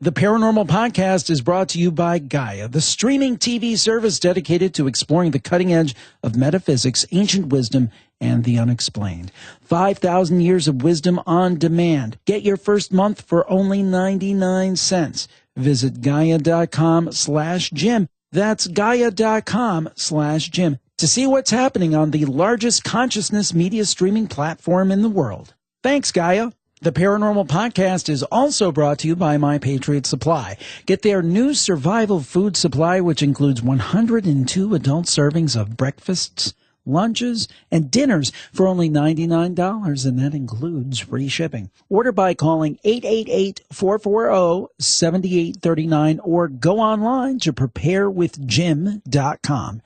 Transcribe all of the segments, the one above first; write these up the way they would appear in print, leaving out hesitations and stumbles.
The Paranormal Podcast is brought to you by Gaia, the streaming TV service dedicated to exploring the cutting edge of metaphysics, ancient wisdom, and the unexplained. 5,000 years of wisdom on demand. Get your first month for only 99 cents. Visit Gaia.com/Jim. That's Gaia.com/Jim to see what's happening on the largest consciousness media streaming platform in the world. Thanks, Gaia. The Paranormal Podcast is also brought to you by My Patriot Supply. Get their new survival food supply, which includes 102 adult servings of breakfasts, lunches, and dinners for only $99, and that includes free shipping. Order by calling 888-440-7839 or go online to preparewithjim.com.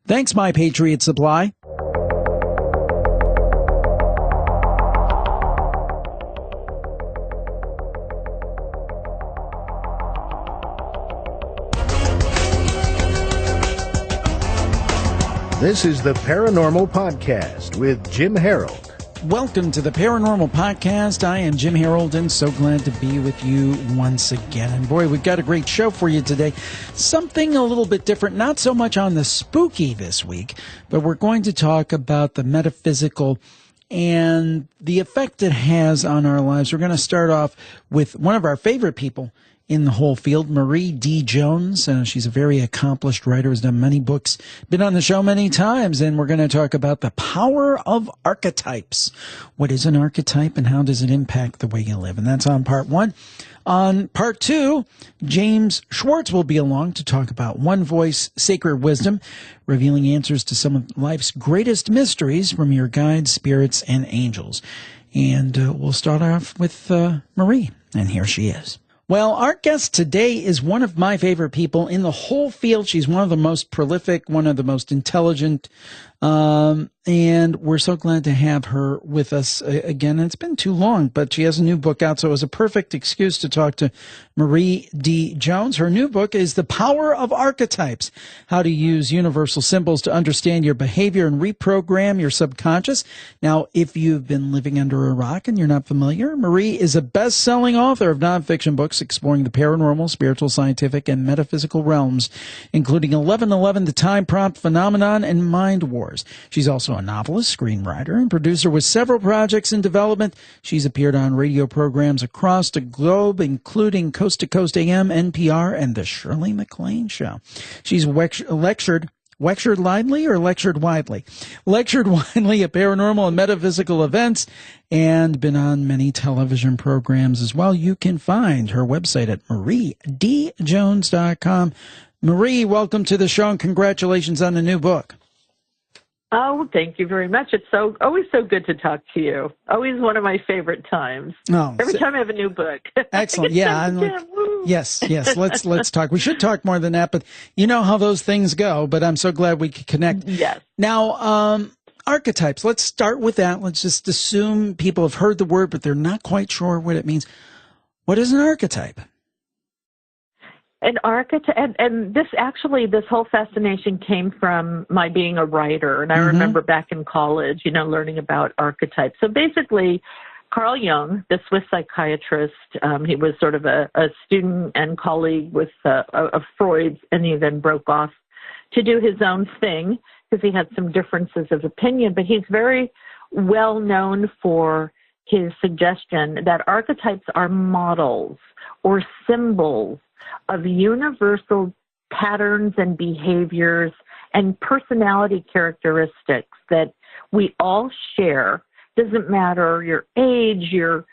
Thanks, My Patriot Supply. This is the Paranormal Podcast with Jim Harold. Welcome to the Paranormal Podcast. I am Jim Harold and so glad to be with you once again. And boy, we've got a great show for you today. Something a little bit different, not so much on the spooky this week, but we're going to talk about the metaphysical and the effect it has on our lives. We're going to start off with one of our favorite people in the whole field, Marie D. Jones. She's a very accomplished writer, has done many books, been on the show many times, and we're going to talk about the power of archetypes. What is an archetype and how does it impact the way you live? And that's on part one. On part two, James Schwartz will be along to talk about One Voice, Sacred Wisdom, revealing answers to some of life's greatest mysteries from your guides, spirits, and angels. And we'll start off with Marie, and here she is. Well, our guest today is one of my favorite people in the whole field. She's one of the most prolific, one of the most intelligent, and we're so glad to have her with us again. And it's been too long, but she has a new book out, so it was a perfect excuse to talk to Marie D. Jones. Her new book is The Power of Archetypes, How to Use Universal Symbols to Understand Your Behavior and Reprogram Your Subconscious. Now, if you've been living under a rock and you're not familiar, Marie is a best-selling author of nonfiction books exploring the paranormal, spiritual, scientific, and metaphysical realms, including 1111, The Time Prompt Phenomenon, and Mind Wars. She's also a novelist, screenwriter, and producer with several projects in development. She's appeared on radio programs across the globe, including Coast to Coast AM, NPR, and The Shirley MacLaine Show. She's lectured widely at paranormal and metaphysical events, and been on many television programs as well. You can find her website at mariedjones.com. Marie, welcome to the show, and congratulations on the new book. Oh, thank you very much. It's always so good to talk to you. Always one of my favorite times. Oh, every time I have a new book. Excellent. Yeah. Yes. Let's talk. We should talk more than that, but you know how those things go, but I'm so glad we could connect. Yes. Now, archetypes. Let's start with that. Let's just assume people have heard the word, but they're not quite sure what it means. What is an archetype? An archetype, and this whole fascination came from my being a writer. And I remember back in college, learning about archetypes. So basically, Carl Jung, the Swiss psychiatrist, he was sort of a student and colleague of Freud's, and he then broke off to do his own thing because he had some differences of opinion. But he's very well known for his suggestion that archetypes are models or symbols of universal patterns and behaviors and personality characteristics that we all share. Doesn't matter your age, your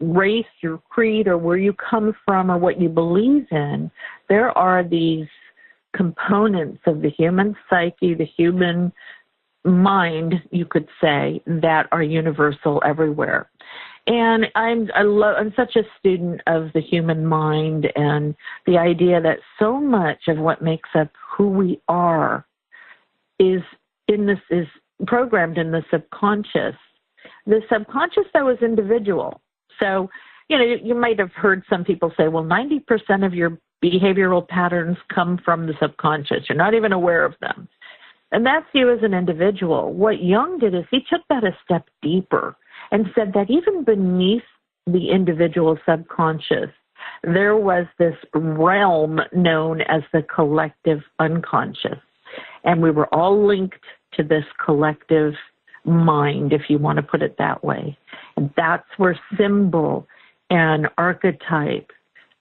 race, your creed, or where you come from or what you believe in. There are these components of the human psyche, the human mind, you could say, that are universal everywhere. And I'm such a student of the human mind and the idea that so much of what makes up who we are is programmed in the subconscious. The subconscious, though, is individual. So, you might have heard some people say, well, 90% of your behavioral patterns come from the subconscious. You're not even aware of them. And that's you as an individual. What Jung did is he took that a step deeper and said that even beneath the individual subconscious, there was this realm known as the collective unconscious. And we were all linked to this collective mind, if you want to put it that way. And that's where symbol and archetype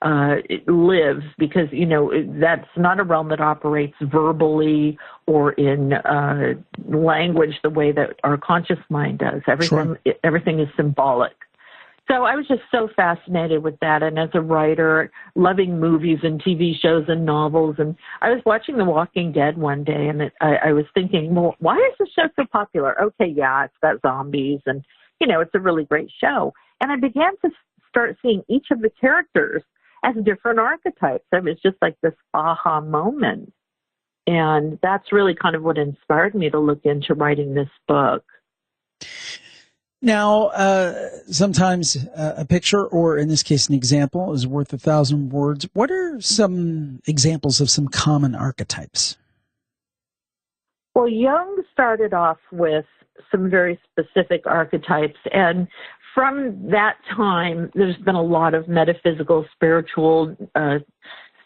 it lives, because, you know, that's not a realm that operates verbally or in language the way that our conscious mind does. Everything is symbolic. So I was just so fascinated with that. And as a writer, loving movies and TV shows and novels. And I was watching The Walking Dead one day, and I was thinking, well, why is this show so popular? Okay, yeah, it's got zombies, and, you know, it's a really great show. And I began to start seeing each of the characters as different archetypes. It was just like this aha moment. And that's really kind of what inspired me to look into writing this book. Now, sometimes a picture, or in this case, an example, is worth 1,000 words. What are some examples of some common archetypes? Well, Jung started off with some very specific archetypes, and from that time, there's been a lot of metaphysical, spiritual,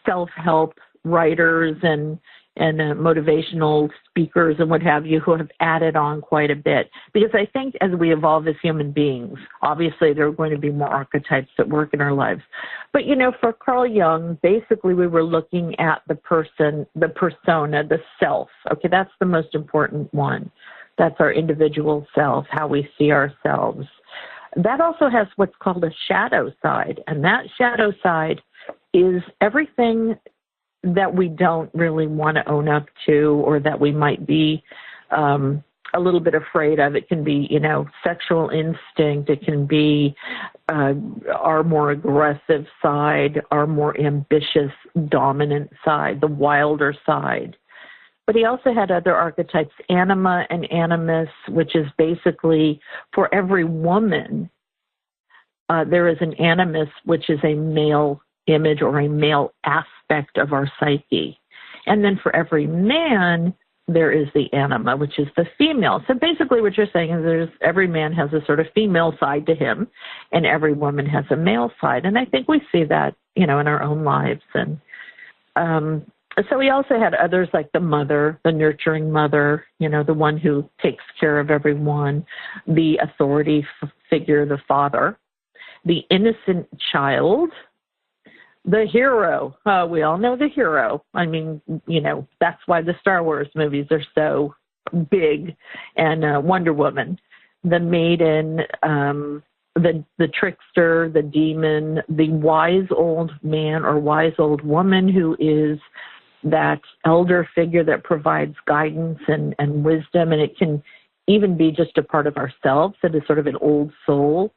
self-help writers and motivational speakers and what have you who have added on quite a bit. Because I think as we evolve as human beings, obviously there are going to be more archetypes that work in our lives. But, you know, for Carl Jung, basically we were looking at the person, the persona, the self. Okay, that's the most important one. That's our individual self, how we see ourselves. That also has what's called a shadow side. And that shadow side is everything that we don't really want to own up to, or that we might be a little bit afraid of. It can be, you know, sexual instinct. It can be our more aggressive side, our more ambitious, dominant side, the wilder side. But he also had other archetypes, anima and animus, which is basically for every woman, there is an animus, which is a male image or a male aspect of our psyche. And then for every man, there is the anima, which is the female. So basically what you're saying is every man has a sort of female side to him, and every woman has a male side. And I think we see that, you know, in our own lives. And so we also had others like the mother, the nurturing mother, you know, the one who takes care of everyone, the authority figure, the father, the innocent child, the hero. We all know the hero. I mean, you know, that's why the Star Wars movies are so big, and Wonder Woman, the maiden, the trickster, the demon, the wise old man or wise old woman who is that elder figure that provides guidance and wisdom. And it can even be just a part of ourselves that is sort of an old soul.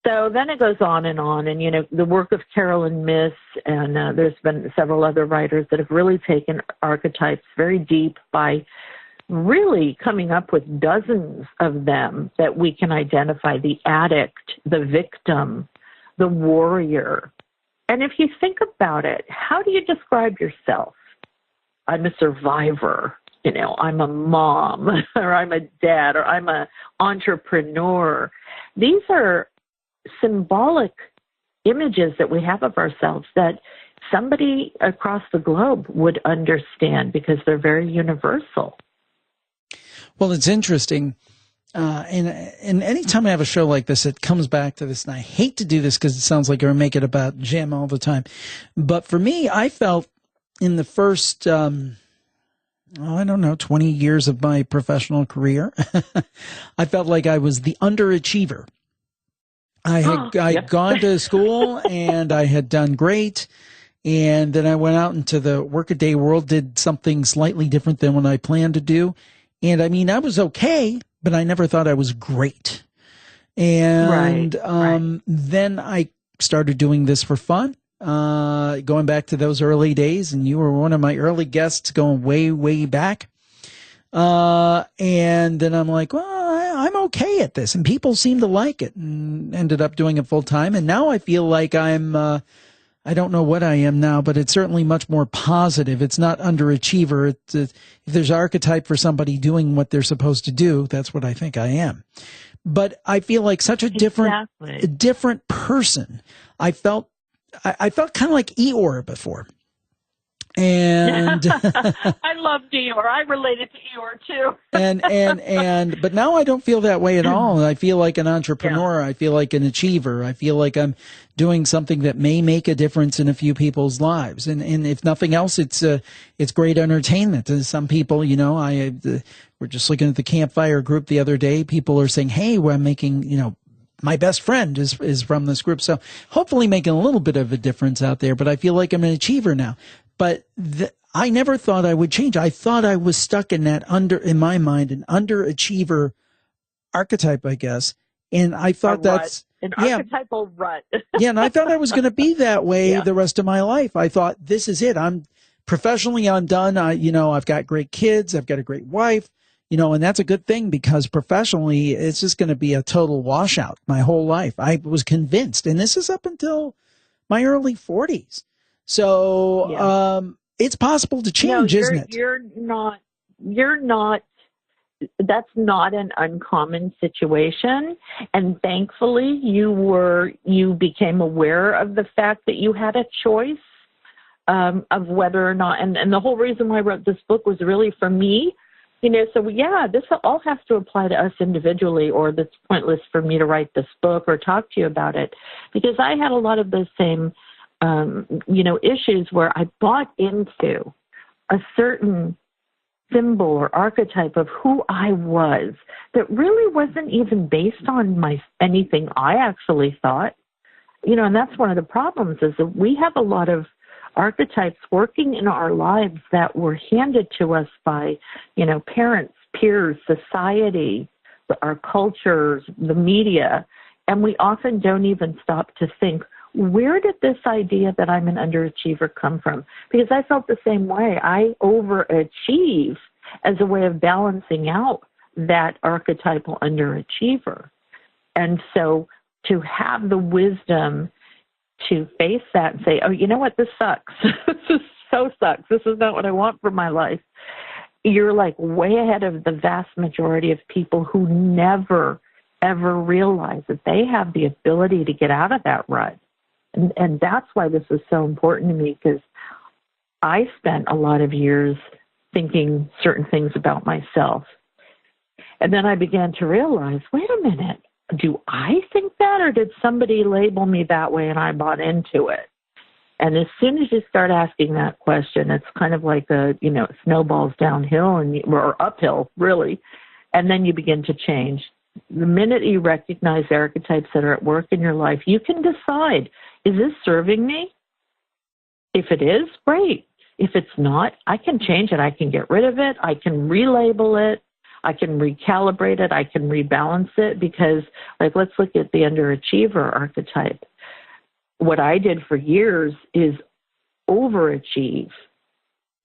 So then it goes on, and, you know, the work of Carolyn Myss, and there's been several other writers that have really taken archetypes very deep by really coming up with dozens of them that we can identify: the addict, the victim, the warrior. And if you think about it, how do you describe yourself? I'm a survivor. You know, I'm a mom, or I'm a dad, or I'm an entrepreneur. These are symbolic images that we have of ourselves that somebody across the globe would understand because they're very universal. Well, it's interesting. And anytime I have a show like this, it comes back to this, and I hate to do this because it sounds like I make it about Jim all the time. But for me, I felt in the first, 20 years of my professional career, I felt like I was the underachiever. I had gone to school and I had done great. And then I went out into the workaday world, did something slightly different than what I planned to do. And I mean, I was okay, but I never thought I was great. And then I started doing this for fun, going back to those early days. And you were one of my early guests going way, way back. And then I'm like, well, I'm okay at this, and people seem to like it, and ended up doing it full time. And now I feel like I'm, I don't know what I am now, but it's certainly much more positive. It's not underachiever. If there's archetype for somebody doing what they're supposed to do, that's what I think I am. But I feel like such a different person. I felt I felt kind of like Eeyore before. And I love Eeyore. I related to Eeyore too. but now I don't feel that way at all. I feel like an entrepreneur. Yeah. I feel like an achiever. I feel like I'm doing something that may make a difference in a few people's lives. And if nothing else, it's great entertainment. And some people, we're just looking at the campfire group the other day. People are saying, hey, we're making, my best friend is from this group. So hopefully making a little bit of a difference out there, but I feel like I'm an achiever now. But I never thought I would change. I thought I was stuck in that in my mind, an underachiever archetype, I guess. And I thought that's an archetypal rut. Yeah. And I thought I was going to be that way the rest of my life. I thought this is it. I'm professionally, I'm done. I've got great kids. I've got a great wife, and that's a good thing because professionally it's just going to be a total washout my whole life. I was convinced, and this is up until my early 40s. So, it's possible to change, isn't it? That's not an uncommon situation. And thankfully you became aware of the fact that you had a choice, of whether or not, and the whole reason why I wrote this book was really for me, this all has to apply to us individually, or it's pointless for me to write this book or talk to you about it, because I had a lot of those same issues where I bought into a certain symbol or archetype of who I was that really wasn't even based on anything I actually thought. And that's one of the problems is that we have a lot of archetypes working in our lives that were handed to us by, parents, peers, society, our cultures, the media, and we often don't even stop to think, where did this idea that I'm an underachiever come from? Because I felt the same way. I overachieve as a way of balancing out that archetypal underachiever. And so to have the wisdom to face that and say, oh, you know what, this sucks. This so sucks. This is not what I want for my life. You're like way ahead of the vast majority of people who never, ever realize that they have the ability to get out of that rut. And that's why this is so important to me, because I spent a lot of years thinking certain things about myself. And then I began to realize, wait a minute, do I think that, or did somebody label me that way and I bought into it? And as soon as you start asking that question, it's kind of like snowballs downhill or uphill, really. And then you begin to change. The minute you recognize archetypes that are at work in your life, you can decide, is this serving me? If it is, great. If it's not, I can change it. I can get rid of it. I can relabel it. I can recalibrate it. I can rebalance it, because, let's look at the underachiever archetype. What I did for years is overachieve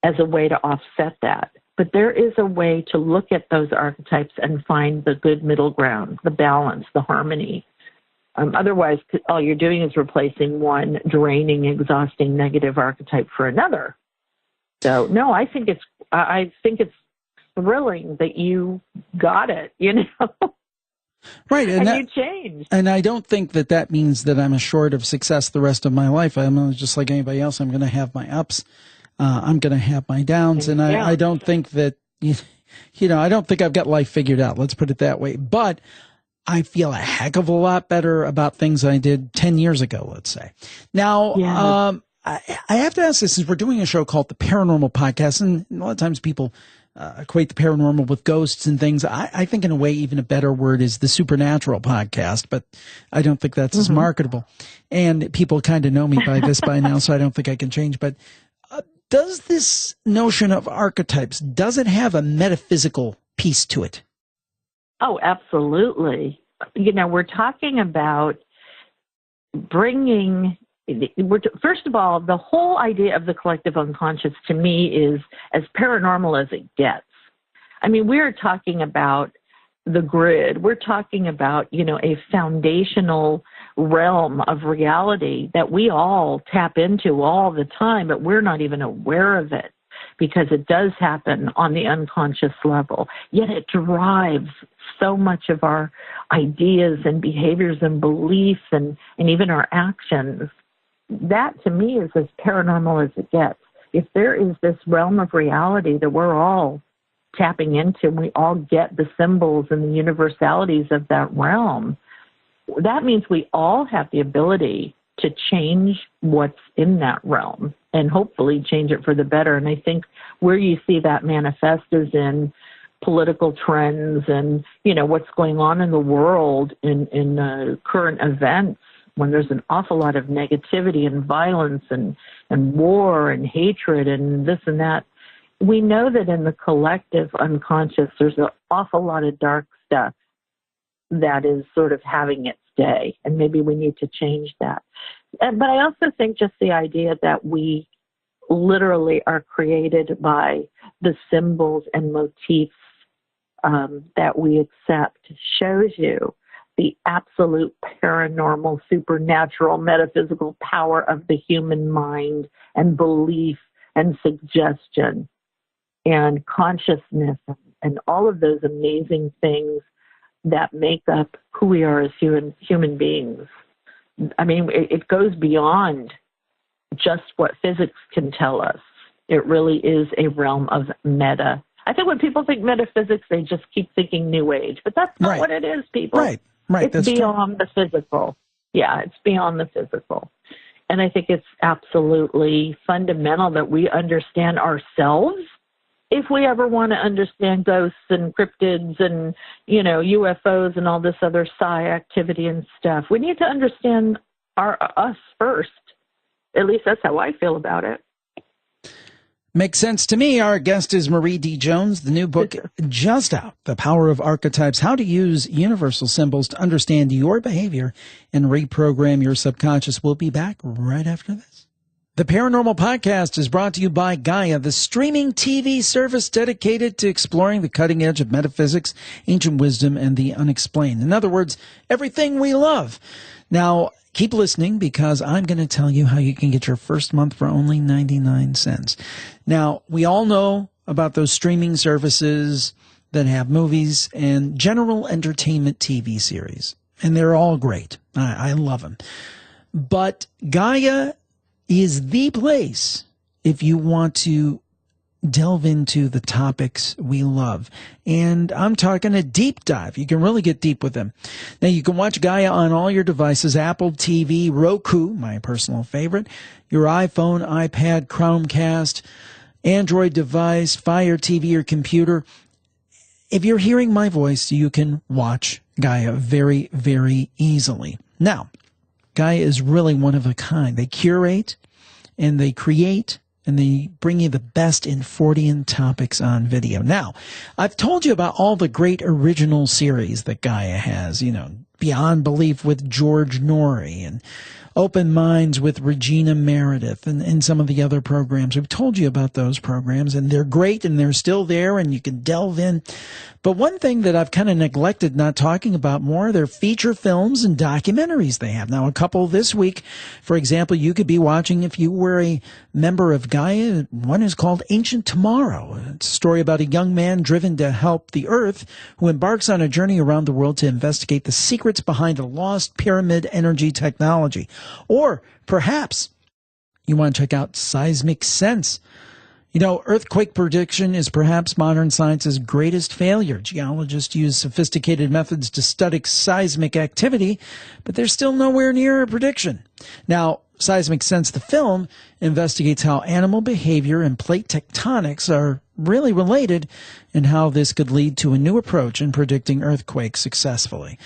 as a way to offset that. But there is a way to look at those archetypes and find the good middle ground, the balance, the harmony. Otherwise, all you're doing is replacing one draining, exhausting, negative archetype for another. So, no, I think it's thrilling that you got it, Right, and you changed. And I don't think that means that I'm assured of success the rest of my life. I'm just like anybody else. I'm going to have my ups. I'm going to have my downs, and I don't think that, I don't think I've got life figured out. Let's put it that way. But I feel a heck of a lot better about things I did 10 years ago, let's say. Now, I have to ask this, since we're doing a show called the Paranormal Podcast, and a lot of times people equate the paranormal with ghosts and things. I think in a way even a better word is the Supernatural Podcast, but I don't think that's as marketable. And people kind of know me by now, so I don't think I can change. But does this notion of archetypes, does it have a metaphysical piece to it? Oh, absolutely. We're talking about bringing, first of all, the whole idea of the collective unconscious to me is as paranormal as it gets. I mean, we're talking about the grid. We're talking about, a foundational realm of reality that we all tap into all the time, but we're not even aware of it because it does happen on the unconscious level. Yet it drives so much of our ideas and behaviors and beliefs and even our actions. that to me is as paranormal as it gets. If there is this realm of reality that we're all tapping into, and we all get the symbols and the universalities of that realm, that means we all have the ability to change what's in that realm and hopefully change it for the better. And I think where you see that manifest is in political trends and, you know, what's going on in the world in current events, when there's an awful lot of negativity and violence and war and hatred and this and that. We know that in the collective unconscious, there's an awful lot of dark stuff that is sort of having its day, and maybe we need to change that. But I also think just the idea that we literally are created by the symbols and motifs that we accept shows you the absolute paranormal, supernatural, metaphysical power of the human mind and belief and suggestion and consciousness and all of those amazing things that make up who we are as human beings. I mean, it goes beyond just what physics can tell us. It really is a realm of meta. I think when people think metaphysics, they just keep thinking New Age, but that's not what it is, people. Right. It's that's beyond the physical. Yeah, it's beyond the physical. And I think it's absolutely fundamental that we understand ourselves if we ever want to understand ghosts and cryptids and, you know, UFOs and all this other psi activity and stuff. We need to understand us first. At least that's how I feel about it. Makes sense to me. Our guest is Marie D. Jones. The new book just out, The Power of Archetypes, How to Use Universal Symbols to Understand Your Behavior and Reprogram Your Subconscious. We'll be back right after this. The Paranormal Podcast is brought to you by Gaia, the streaming TV service dedicated to exploring the cutting edge of metaphysics, ancient wisdom, and the unexplained. In other words, everything we love. Now, keep listening because I'm going to tell you how you can get your first month for only 99 cents. Now, we all know about those streaming services that have movies and general entertainment TV series, and they're all great. I love them. But Gaia is the place if you want to delve into the topics we love. And I'm talking a deep dive. You can really get deep with them. Now, you can watch Gaia on all your devices, Apple TV, Roku, my personal favorite, your iPhone, iPad, Chromecast, Android device, Fire TV or computer. If you're hearing my voice, you can watch Gaia very, very easily. Now, Gaia is really one of a kind. They curate and they create and they bring you the best in Fortean topics on video. Now, I've told you about all the great original series that Gaia has, you know, Beyond Belief with George Norrie and Open Minds with Regina Meredith and some of the other programs. We've told you about those programs, and they're great, and they're still there, and you can delve in. But one thing that I've kind of neglected not talking about more, they're feature films and documentaries they have. Now, a couple this week, for example, you could be watching if you were a member of Gaia. One is called Ancient Tomorrow. It's a story about a young man driven to help the Earth who embarks on a journey around the world to investigate the secrets behind a lost pyramid energy technology. Or perhaps you want to check out Seismic Sense. You know, earthquake prediction is perhaps modern science's greatest failure. Geologists use sophisticated methods to study seismic activity, but they're still nowhere near a prediction. Now, Seismic Sense, the film, investigates how animal behavior and plate tectonics are really related and how this could lead to a new approach in predicting earthquakes successfully.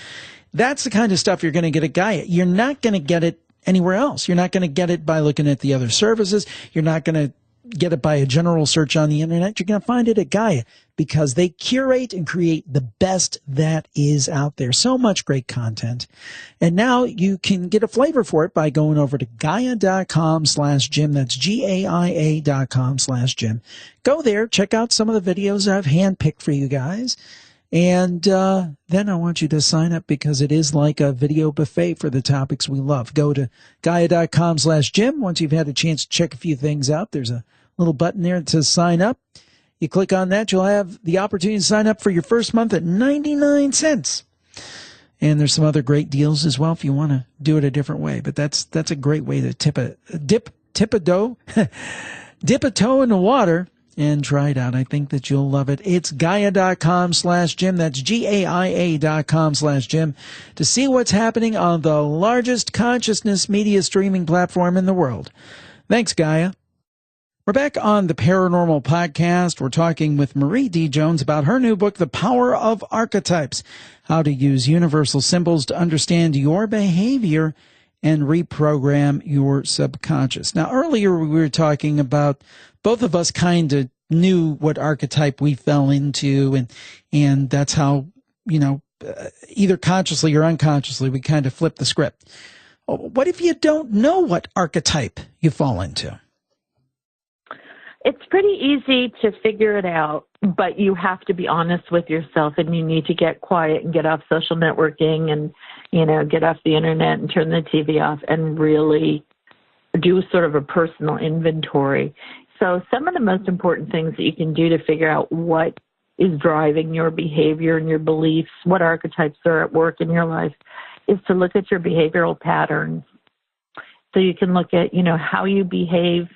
That's the kind of stuff you're going to get at Gaia. You're not going to get it anywhere else. You're not going to get it by looking at the other services. You're not going to get it by a general search on the internet. You're going to find it at Gaia because they curate and create the best that is out there. So much great content. And now you can get a flavor for it by going over to Gaia.com/Jim. That's GAIA.com/Jim. Go there, check out some of the videos I've handpicked for you guys. And then I want you to sign up because it is like a video buffet for the topics we love. Go to Gaia.com/Jim. Once you've had a chance to check a few things out, there's a little button there that says sign up. You click on that, you'll have the opportunity to sign up for your first month at 99 cents. And there's some other great deals as well if you want to do it a different way. But that's a great way to dip a toe in the water and try it out. I think that you'll love it. It's Gaia.com/Jim. That's GAIA.com/Jim to see what's happening on the largest consciousness media streaming platform in the world. Thanks, Gaia. We're back on the Paranormal Podcast. We're talking with Marie D. Jones about her new book, The Power of Archetypes, how to use universal symbols to understand your behavior and reprogram your subconscious. Now, earlier we were talking about both of us kind of knew what archetype we fell into, and that's how, either consciously or unconsciously, we kind of flipped the script. What if you don't know what archetype you fall into? It's pretty easy to figure it out, but you have to be honest with yourself, and you need to get quiet and get off social networking and, get off the internet and turn the TV off and really do sort of a personal inventory. So some of the most important things that you can do to figure out what is driving your behavior and your beliefs, what archetypes are at work in your life, is to look at your behavioral patterns. So you can look at, how you behave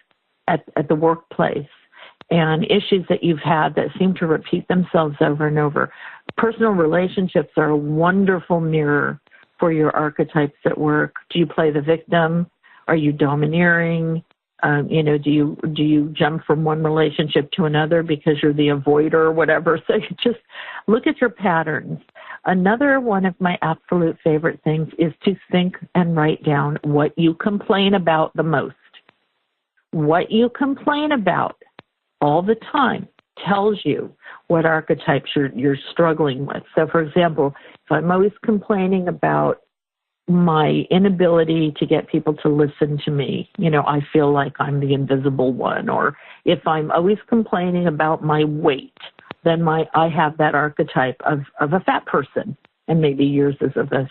at the workplace and issues that you've had that seem to repeat themselves over and over. Personal relationships are a wonderful mirror for your archetypes at work. Do you play the victim? Are you domineering? Do you jump from one relationship to another because you're the avoider or whatever? So you just look at your patterns. Another one of my absolute favorite things is to think and write down what you complain about the most. What you complain about all the time tells you what archetypes you're struggling with. So, for example, if I'm always complaining about my inability to get people to listen to me, I feel like I'm the invisible one. Or if I'm always complaining about my weight, then I have that archetype of a fat person, and maybe yours is of a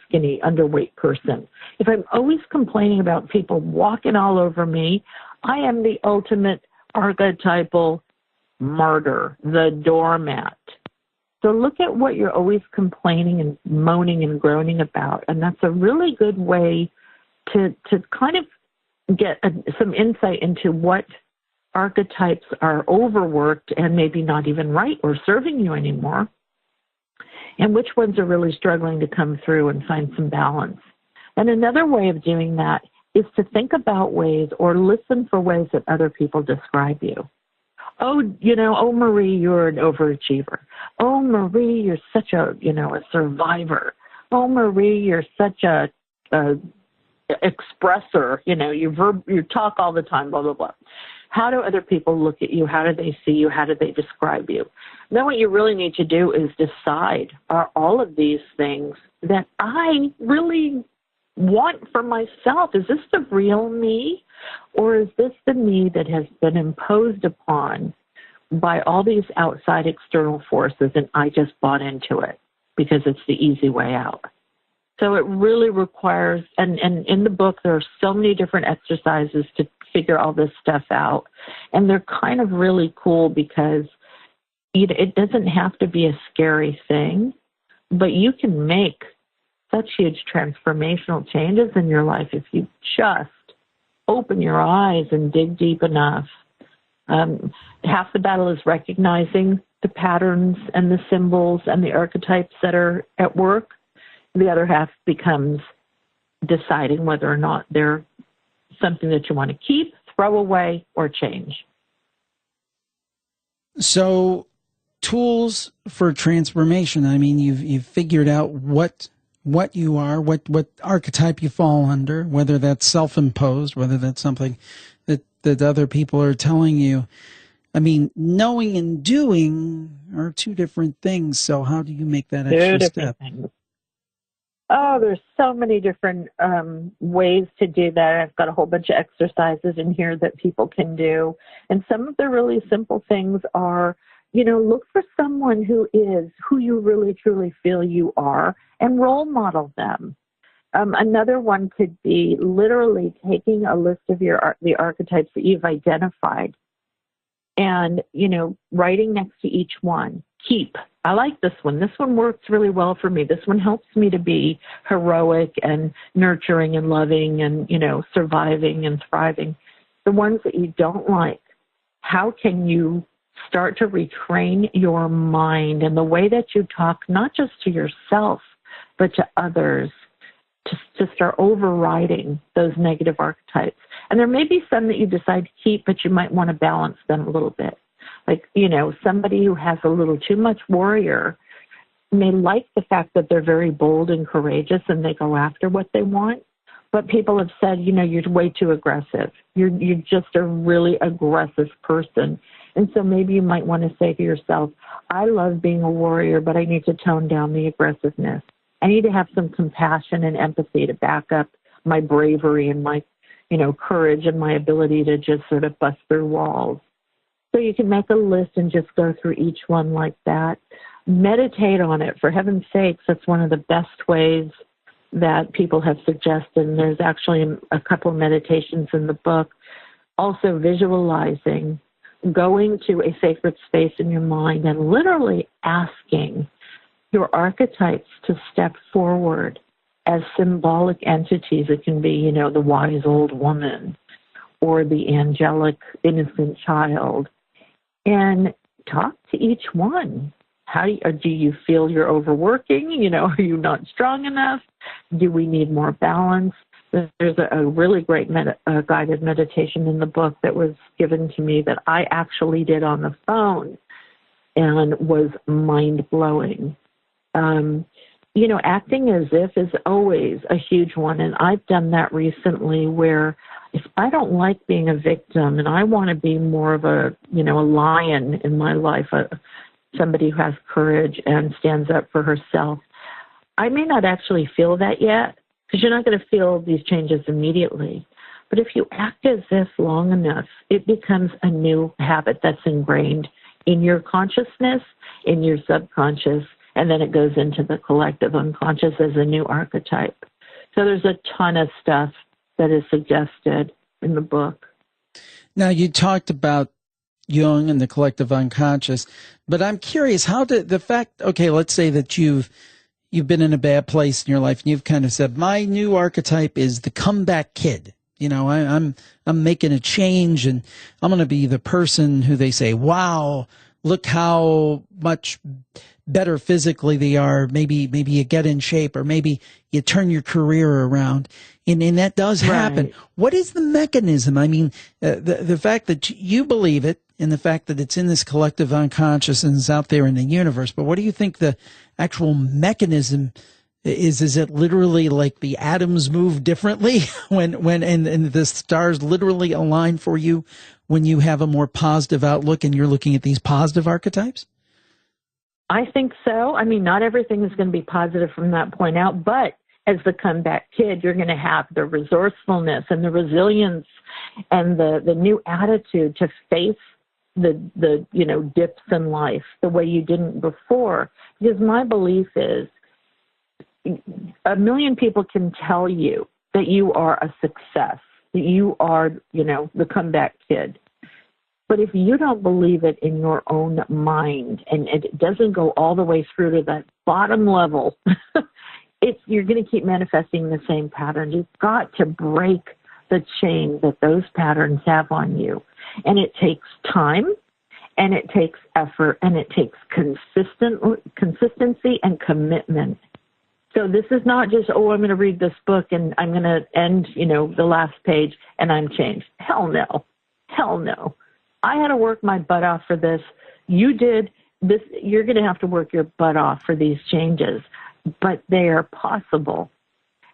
skinny, underweight person. If I'm always complaining about people walking all over me, I am the ultimate archetypal martyr, the doormat. So look at what you're always complaining and moaning and groaning about, and that's a really good way to kind of get some insight into what archetypes are overworked and maybe not even right or serving you anymore, and which ones are really struggling to come through and find some balance. And another way of doing that is to think about ways or listen for ways that other people describe you. Oh, Marie, you're an overachiever. Oh, Marie, you're such a survivor. Oh, Marie, you're such a expressor. You talk all the time, blah, blah, blah. How do other people look at you? How do they see you? How do they describe you? Then what you really need to do is decide, are all of these things that I really want for myself? Is this the real me? Or is this the me that has been imposed upon by all these outside external forces and I just bought into it because it's the easy way out? So it really requires, and in the book there are so many different exercises to figure all this stuff out. And they're kind of really cool because it doesn't have to be a scary thing, but you can make such huge transformational changes in your life if you just open your eyes and dig deep enough. Half the battle is recognizing the patterns and the symbols and the archetypes that are at work. The other half becomes deciding whether or not they're something that you want to keep, throw away, or change. So, tools for transformation. I mean, you've figured out what you are, what archetype you fall under, whether that's self-imposed, whether that's something that other people are telling you. I mean, knowing and doing are two different things. So how do you make that extra step? Things. Oh, there's so many different ways to do that. I've got a whole bunch of exercises in here that people can do. And some of the really simple things are, look for someone who is who you really, truly feel you are and role model them. Another one could be literally taking a list of the archetypes that you've identified and, writing next to each one, keep. I like this one. This one works really well for me. This one helps me to be heroic and nurturing and loving and, surviving and thriving. The ones that you don't like, how can you start to retrain your mind and the way that you talk, not just to yourself, but to others, to start overriding those negative archetypes? And there may be some that you decide to keep, but you might want to balance them a little bit. Like, somebody who has a little too much warrior may like the fact that they're very bold and courageous and they go after what they want. But people have said, you're way too aggressive. You're just a really aggressive person. And so maybe you might want to say to yourself, I love being a warrior, but I need to tone down the aggressiveness. I need to have some compassion and empathy to back up my bravery and my, courage and my ability to just sort of bust through walls. So you can make a list and just go through each one like that. Meditate on it. For heaven's sakes, that's one of the best ways that people have suggested. And there's actually a couple of meditations in the book. Also visualizing, going to a sacred space in your mind and literally asking your archetypes to step forward as symbolic entities. It can be, the wise old woman or the angelic innocent child, and talk to each one. Do you feel you're overworking? Are you not strong enough? Do we need more balance? There's a really great guided meditation in the book that was given to me that I actually did on the phone and was mind-blowing. Acting as if is always a huge one, and I've done that recently where if I don't like being a victim and I want to be more of a lion in my life, somebody who has courage and stands up for herself, I may not actually feel that yet because you're not going to feel these changes immediately. But if you act as if long enough, it becomes a new habit that's ingrained in your consciousness, in your subconscious, and then it goes into the collective unconscious as a new archetype. So there's a ton of stuff that is suggested in the book. Now, you talked about Jung and the collective unconscious, but I'm curious, how did the fact, let's say that you've been in a bad place in your life and you've kind of said, my new archetype is the comeback kid. I'm making a change and I'm going to be the person who they say, wow, look how much better physically they are. Maybe you get in shape, or maybe you turn your career around. And that does happen. Right. What is the mechanism? I mean, the fact that you believe it and the fact that it's in this collective unconscious and is out there in the universe. But what do you think the actual mechanism is? Is it literally like the atoms move differently when and the stars literally align for you when you have a more positive outlook and you're looking at these positive archetypes? I think so. I mean, not everything is going to be positive from that point out, but as the comeback kid, you're going to have the resourcefulness and the resilience and the new attitude to face the dips in life the way you didn't before. Because my belief is a million people can tell you that you are a success, that you are, the comeback kid. But if you don't believe it in your own mind and it doesn't go all the way through to that bottom level, you're going to keep manifesting the same pattern. You've got to break the chain that those patterns have on you. And it takes time, and it takes effort, and it takes consistency and commitment. So this is not just, I'm going to read this book and I'm going to end, the last page and I'm changed. Hell no. Hell no. I had to work my butt off for this. You did this. You're going to have to work your butt off for these changes, but they are possible.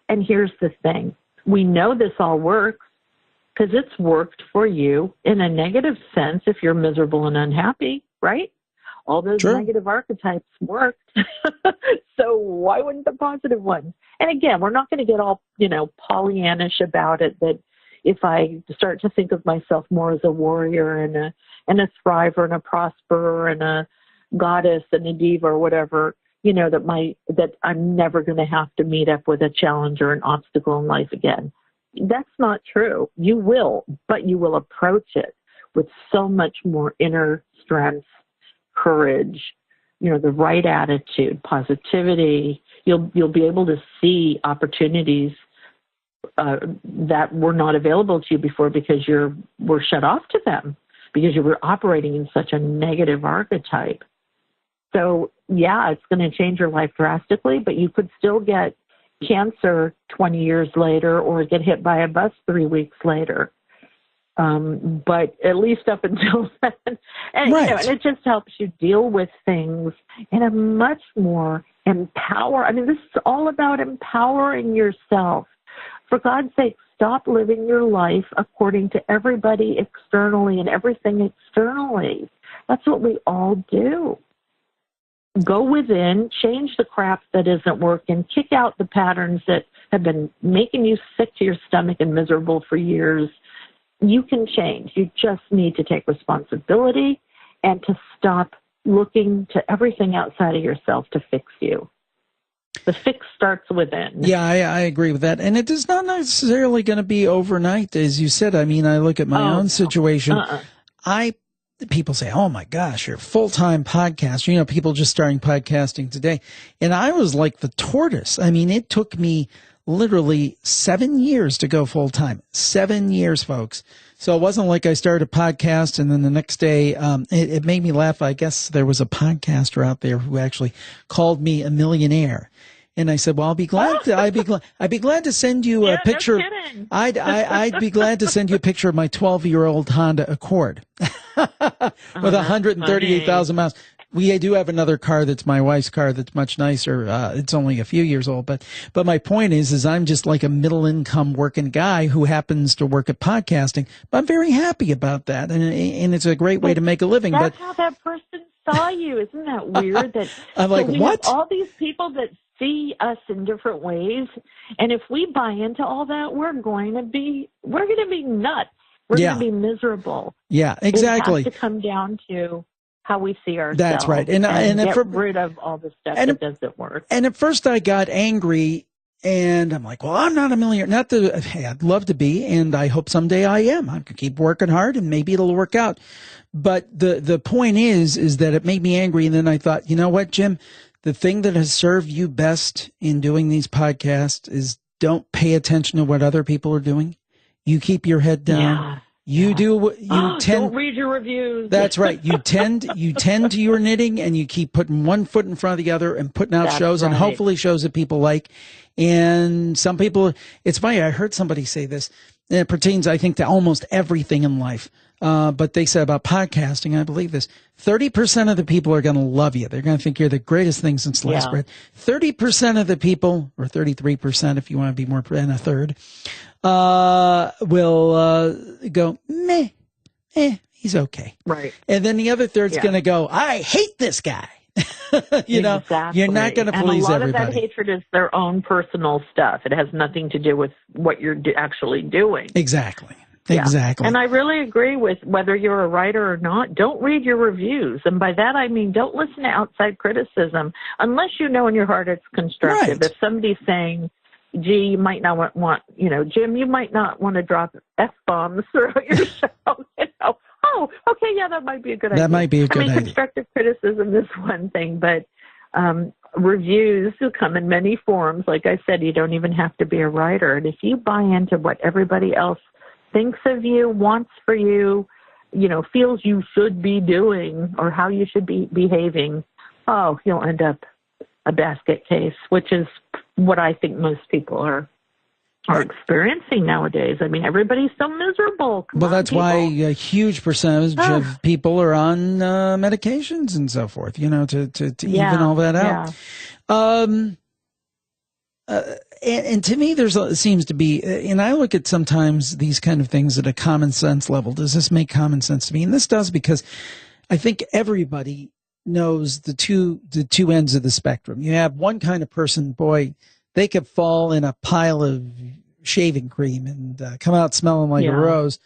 And here's the thing. We know this all works because it's worked for you in a negative sense if you're miserable and unhappy, right? All those Sure. Negative archetypes worked. So why wouldn't the positive ones? And again, we're not going to get all, Pollyannish about it, that if I start to think of myself more as a warrior and a thriver and a prosperer and a goddess and a diva or whatever, that I'm never going to have to meet up with a challenge or an obstacle in life again. That's not true. You will, but you will approach it with so much more inner strength, courage, the right attitude, positivity, you'll be able to see opportunities that were not available to you before because were shut off to them because you were operating in such a negative archetype. So, yeah, it's going to change your life drastically, but you could still get cancer 20 years later or get hit by a bus 3 weeks later. But at least up until then, and, right. And it just helps you deal with things in a much more this is all about empowering yourself. For God's sake, stop living your life according to everybody externally and everything externally. That's what we all do. Go within, change the crap that isn't working, kick out the patterns that have been making you sick to your stomach and miserable for years. You can change. You just need to take responsibility and to stop looking to everything outside of yourself to fix you. The fix starts within. Yeah, I agree with that. And it is not necessarily going to be overnight, as you said. I mean, I look at my own situation. People say, oh my gosh, you're a full-time podcaster. People just starting podcasting today. And I was like the tortoise. I mean, it took me literally 7 years to go full-time. 7 years, folks. So it wasn't like I started a podcast and then the next day, it made me laugh. I guess there was a podcaster out there who actually called me a millionaire. And I said, well, I'd be glad to send you a picture. No kidding. I'd be glad to send you a picture of my 12-year-old Honda Accord with 138,000 miles. We do have another car that's my wife's car that's much nicer. It's only a few years old, but my point is I'm just like a middle income working guy who happens to work at podcasting. But I'm very happy about that, and it's a great way to make a living. That's how that person saw you. Isn't that weird? That I'm like, what? Have all these people that see us in different ways, and if we buy into all that, we're going to be nuts. We're going to be miserable. Yeah, exactly. It has to come down to how we see ourselves. That's right. And get rid of all the stuff that doesn't work. And at first I got angry and I'm like, well, I'm not a millionaire. Hey, I'd love to be, and I hope someday I am. I can keep working hard and maybe it'll work out. But the point is that it made me angry. And then I thought, you know what, Jim, the thing that has served you best in doing these podcasts is don't pay attention to what other people are doing. You keep your head down. Yeah. You do what you tend. Don't read your reviews. That's right. You tend to your knitting, and you keep putting one foot in front of the other and putting out shows, and hopefully shows that people like. And some people, it's funny. I heard somebody say this, and it pertains, I think, to almost everything in life. But they said about podcasting, I believe this: 30% of the people are going to love you. They're going to think you're the greatest thing since sliced bread. 30% of the people, or 33%, if you want to be more than a third, will go, meh, he's okay. Right. And then the other third's going to go, I hate this guy. You're not going to please everybody. And a lot of that hatred is their own personal stuff. It has nothing to do with what you're actually doing. Exactly. Yeah. Exactly. And I really agree with whether you're a writer or not, don't read your reviews. And by that, I mean, don't listen to outside criticism unless you know in your heart it's constructive. Right. If somebody's saying, gee, you might not want, Jim, you might not want to drop F-bombs throughout your show. Oh, okay, yeah, that might be a good idea. That might be a good idea. Constructive criticism is one thing, but reviews will come in many forms. Like I said, you don't even have to be a writer. And if you buy into what everybody else thinks of you, wants for you, feels you should be doing or how you should be behaving, you'll end up a basket case, which is what I think most people are experiencing nowadays. I mean, everybody's so miserable. That's why a huge percentage of people are on medications and so forth, to even all that out. And to me, seems to be, and I look at sometimes these kind of things at a common sense level. Does this make common sense to me? And this does, because I think everybody knows the two ends of the spectrum. You have one kind of person, boy, they could fall in a pile of shaving cream and come out smelling like a rose.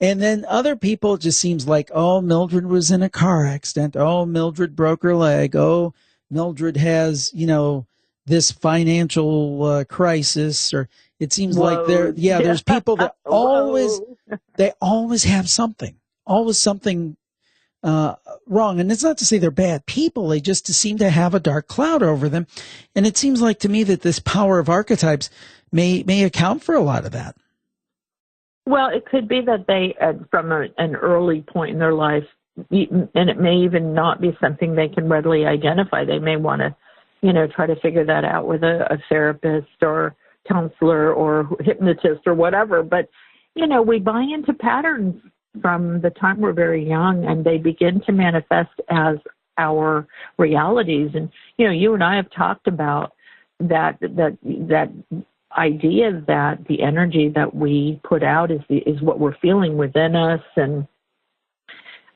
And then other people, it just seems like, oh, Mildred was in a car accident. Oh, Mildred broke her leg. Oh, Mildred has, this financial crisis, or it seems like there's people that always have something, wrong. And it's not to say they're bad people. They just seem to have a dark cloud over them. And it seems like to me that this power of archetypes may account for a lot of that. Well, it could be that they, from an early point in their life, and it may even not be something they can readily identify. They may want to, try to figure that out with a therapist or counselor or hypnotist or whatever. But, we buy into patterns from the time we're very young, and they begin to manifest as our realities. And, you and I have talked about that idea that the energy that we put out is what we're feeling within us, and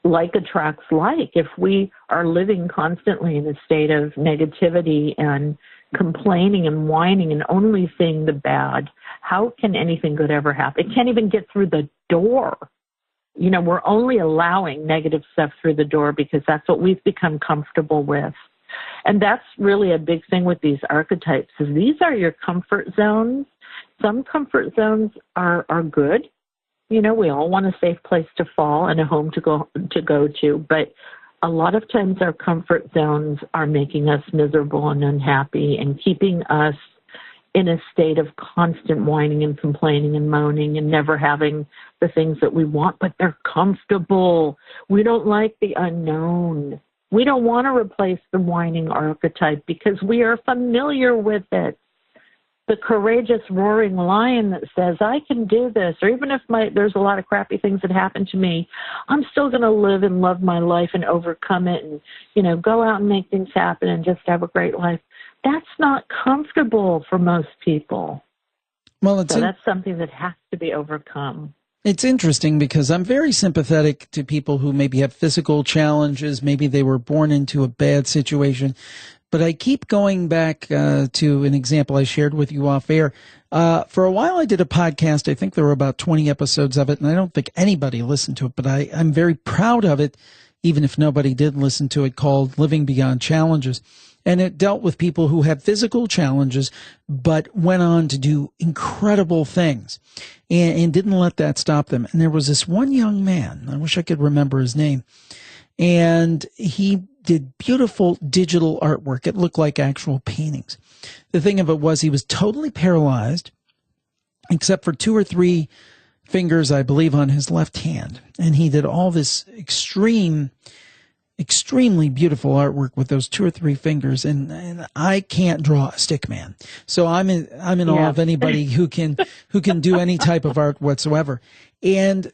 like attracts like. If we are living constantly in a state of negativity and complaining and whining and only seeing the bad, how can anything good ever happen? It can't even get through the door. We're only allowing negative stuff through the door because that's what we've become comfortable with. And that's really a big thing with these archetypes, is these are your comfort zones. Some comfort zones are good. We all want a safe place to fall and a home to go to, but a lot of times our comfort zones are making us miserable and unhappy and keeping us in a state of constant whining and complaining and moaning and never having the things that we want, but they're comfortable. We don't like the unknown. We don't want to replace the whining archetype because we are familiar with it. The courageous roaring lion that says, I can do this, or even if there's a lot of crappy things that happen to me, I'm still going to live and love my life and overcome it and, go out and make things happen and just have a great life. That's not comfortable for most people. Well, so that's something that has to be overcome. It's interesting because I'm very sympathetic to people who maybe have physical challenges. Maybe they were born into a bad situation. But I keep going back to an example I shared with you off air. For a while, I did a podcast. I think there were about 20 episodes of it, and I don't think anybody listened to it, but I'm very proud of it, even if nobody did listen to it, called Living Beyond Challenges. And it dealt with people who had physical challenges, but went on to do incredible things and didn't let that stop them. And there was this one young man, I wish I could remember his name, and he did beautiful digital artwork. It looked like actual paintings. The thing of it was he was totally paralyzed, except for 2 or 3 fingers, I believe, on his left hand. And he did all this extremely beautiful artwork with those 2 or 3 fingers. And I can't draw a stick man. So I'm in awe of anybody who can do any type of art whatsoever. And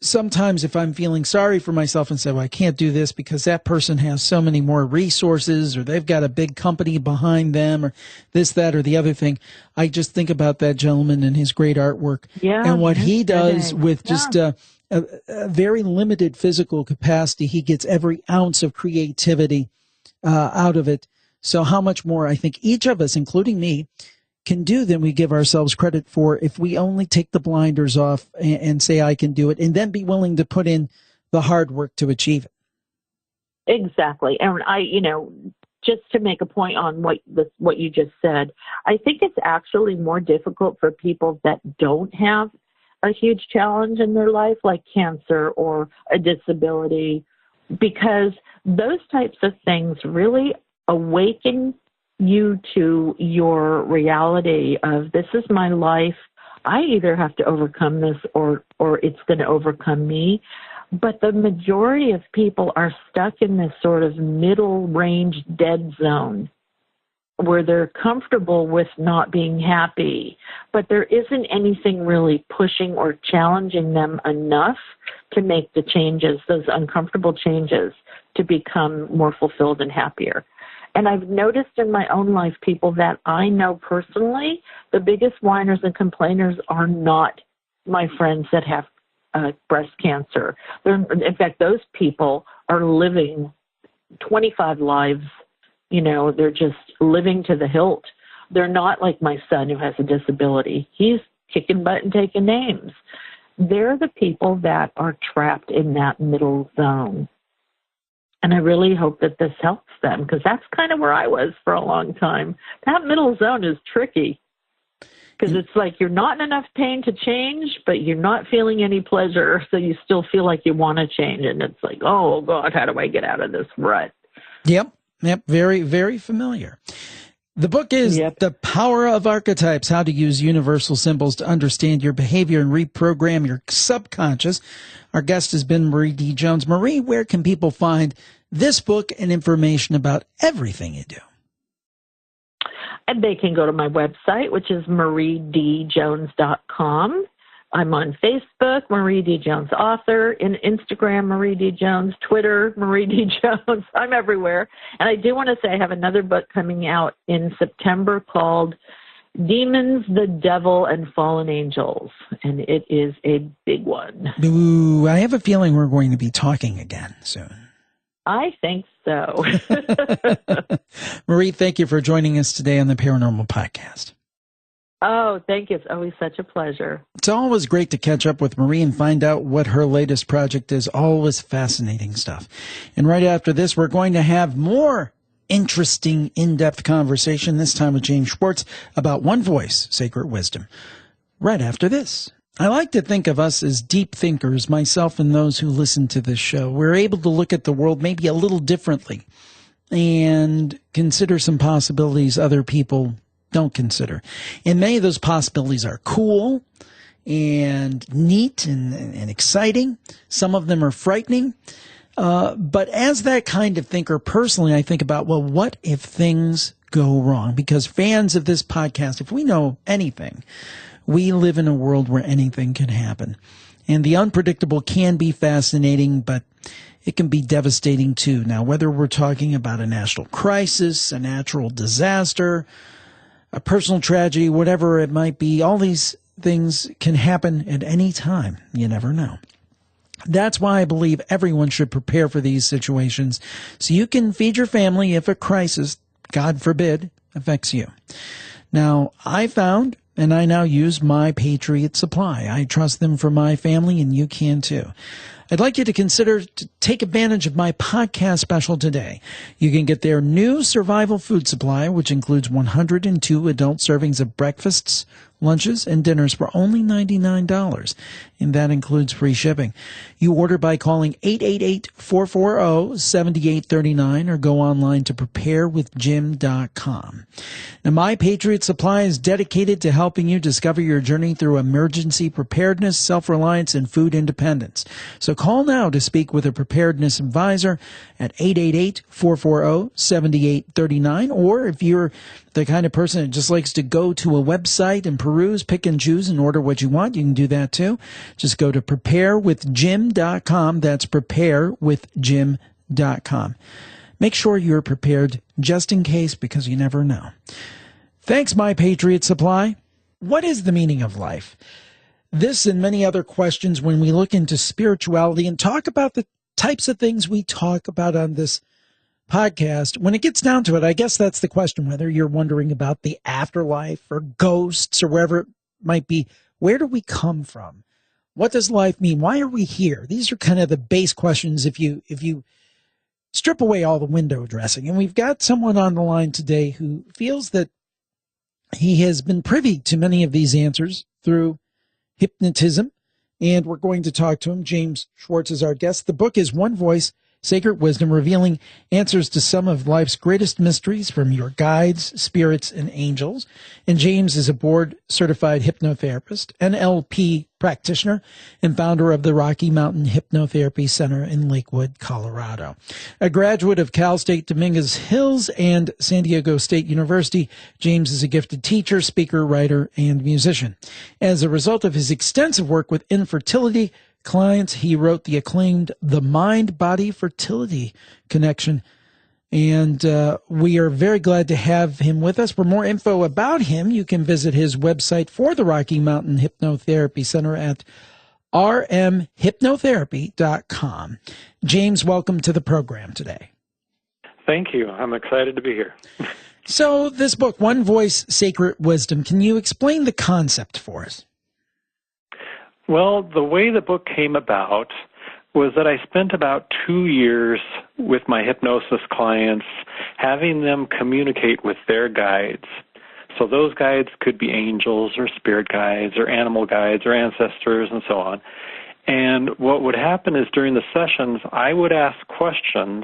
sometimes if I'm feeling sorry for myself and say, well, I can't do this because that person has so many more resources, or they've got a big company behind them, or this, that, or the other thing, I just think about that gentleman and his great artwork and what he does with just a very limited physical capacity. He gets every ounce of creativity out of it. So how much more I think each of us, including me, can do than we give ourselves credit for if we only take the blinders off and say, I can do it, and then be willing to put in the hard work to achieve it. Exactly. And just to make a point on what you just said, I think it's actually more difficult for people that don't have a huge challenge in their life, like cancer or a disability, because those types of things really awaken you to your reality of, this is my life. I either have to overcome this or it's going to overcome me. But the majority of people are stuck in this sort of middle range dead zone where they're comfortable with not being happy, but there isn't anything really pushing or challenging them enough to make the changes, those uncomfortable changes, to become more fulfilled and happier. And I've noticed in my own life, people that I know personally, the biggest whiners and complainers are not my friends that have breast cancer. In fact, those people are living 25 lives. They're just living to the hilt. They're not like my son who has a disability. He's kicking butt and taking names. They're the people that are trapped in that middle zone. And I really hope that this helps them, because that's kind of where I was for a long time. That middle zone is tricky. Because it's like you're not in enough pain to change, but you're not feeling any pleasure, so you still feel like you want to change. And it's like, oh, God, how do I get out of this rut? Yep. Very, very familiar. The book is The Power of Archetypes, How to Use Universal Symbols to Understand Your Behavior and Reprogram Your Subconscious. Our guest has been Marie D. Jones. Marie, where can people find this book and information about everything you do? And they can go to my website, which is mariedjones.com. I'm on Facebook, Marie D. Jones Author, in Instagram, Marie D. Jones, Twitter, Marie D. Jones. I'm everywhere. And I do want to say I have another book coming out in September called Demons, the Devil, and Fallen Angels. And it is a big one. Ooh, I have a feeling we're going to be talking again soon. I think so. Marie, thank you for joining us today on the Paranormal Podcast. Oh, thank you. It's always such a pleasure. It's always great to catch up with Marie and find out what her latest project is. Always fascinating stuff. And right after this, we're going to have more interesting, in-depth conversation, this time with James Schwartz, about One Voice, Sacred Wisdom. Right after this. I like to think of us as deep thinkers, myself and those who listen to this show. We're able to look at the world maybe a little differently and consider some possibilities other people don't consider. And many of those possibilities are cool and neat and exciting. Some of them are frightening. But as that kind of thinker, personally, I think about, well, what if things go wrong? Because fans of this podcast, if we know anything, we live in a world where anything can happen. And the unpredictable can be fascinating, but it can be devastating too. Now, whether we're talking about a national crisis, a natural disaster, a personal tragedy, whatever it might be, all these things can happen at any time. You never know. That's why I believe everyone should prepare for these situations so you can feed your family if a crisis, God forbid, affects you. Now, I found, and I now use My Patriot Supply. I trust them for my family, and you can too. I'd like you to consider to take advantage of my podcast special today. You can get their new survival food supply, which includes 102 adult servings of breakfasts, lunches, and dinners for only $99, and that includes free shipping. You order by calling 888-440-7839 or go online to preparewithjim.com. Now, My Patriot Supply is dedicated to helping you discover your journey through emergency preparedness, self-reliance, and food independence. So call now to speak with a preparedness advisor at 888-440-7839, or if you're the kind of person that just likes to go to a website and peruse, pick and choose, and order what you want, you can do that too. Just go to preparewithjim.com. That's preparewithjim.com. Make sure you're prepared just in case, because you never know. Thanks, My Patriot Supply. What is the meaning of life? This and many other questions when we look into spirituality and talk about the types of things we talk about on this podcast. When it gets down to it, I guess that's the question, whether you're wondering about the afterlife or ghosts or wherever it might be. Where do we come from? What does life mean? Why are we here? These are kind of the base questions if you strip away all the window dressing. And we've got someone on the line today who feels that he has been privy to many of these answers through hypnotism, and we're going to talk to him. James Schwartz is our guest. The book is One Voice, Sacred Wisdom, revealing answers to some of life's greatest mysteries from your guides, spirits, and angels. And James is a board-certified hypnotherapist, NLP practitioner, and founder of the Rocky Mountain Hypnotherapy Center in Lakewood, Colorado. A graduate of Cal State Dominguez Hills and San Diego State University, James is a gifted teacher, speaker, writer, and musician. As a result of his extensive work with infertility clients, he wrote the acclaimed The Mind-Body Fertility Connection, and we are very glad to have him with us. For more info about him, you can visit his website for the Rocky Mountain Hypnotherapy Center at rmhypnotherapy.com. James, welcome to the program today. Thank you. I'm excited to be here. So this book, One Voice, Sacred Wisdom, can you explain the concept for us? Well, the way the book came about was that I spent about 2 years with my hypnosis clients, having them communicate with their guides. So those guides could be angels or spirit guides or animal guides or ancestors and so on. And what would happen is during the sessions, I would ask questions,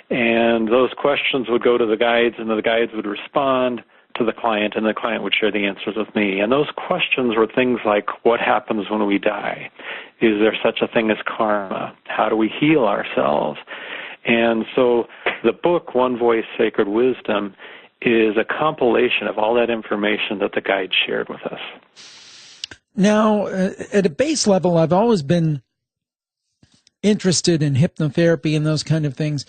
and those questions would go to the guides, and the guides would respond to the client, and the client would share the answers with me. And those questions were things like, what happens when we die? Is there such a thing as karma? How do we heal ourselves? And so the book, One Voice, Sacred Wisdom, is a compilation of all that information that the guides shared with us. Now, at a base level, I've always been interested in hypnotherapy and those kind of things.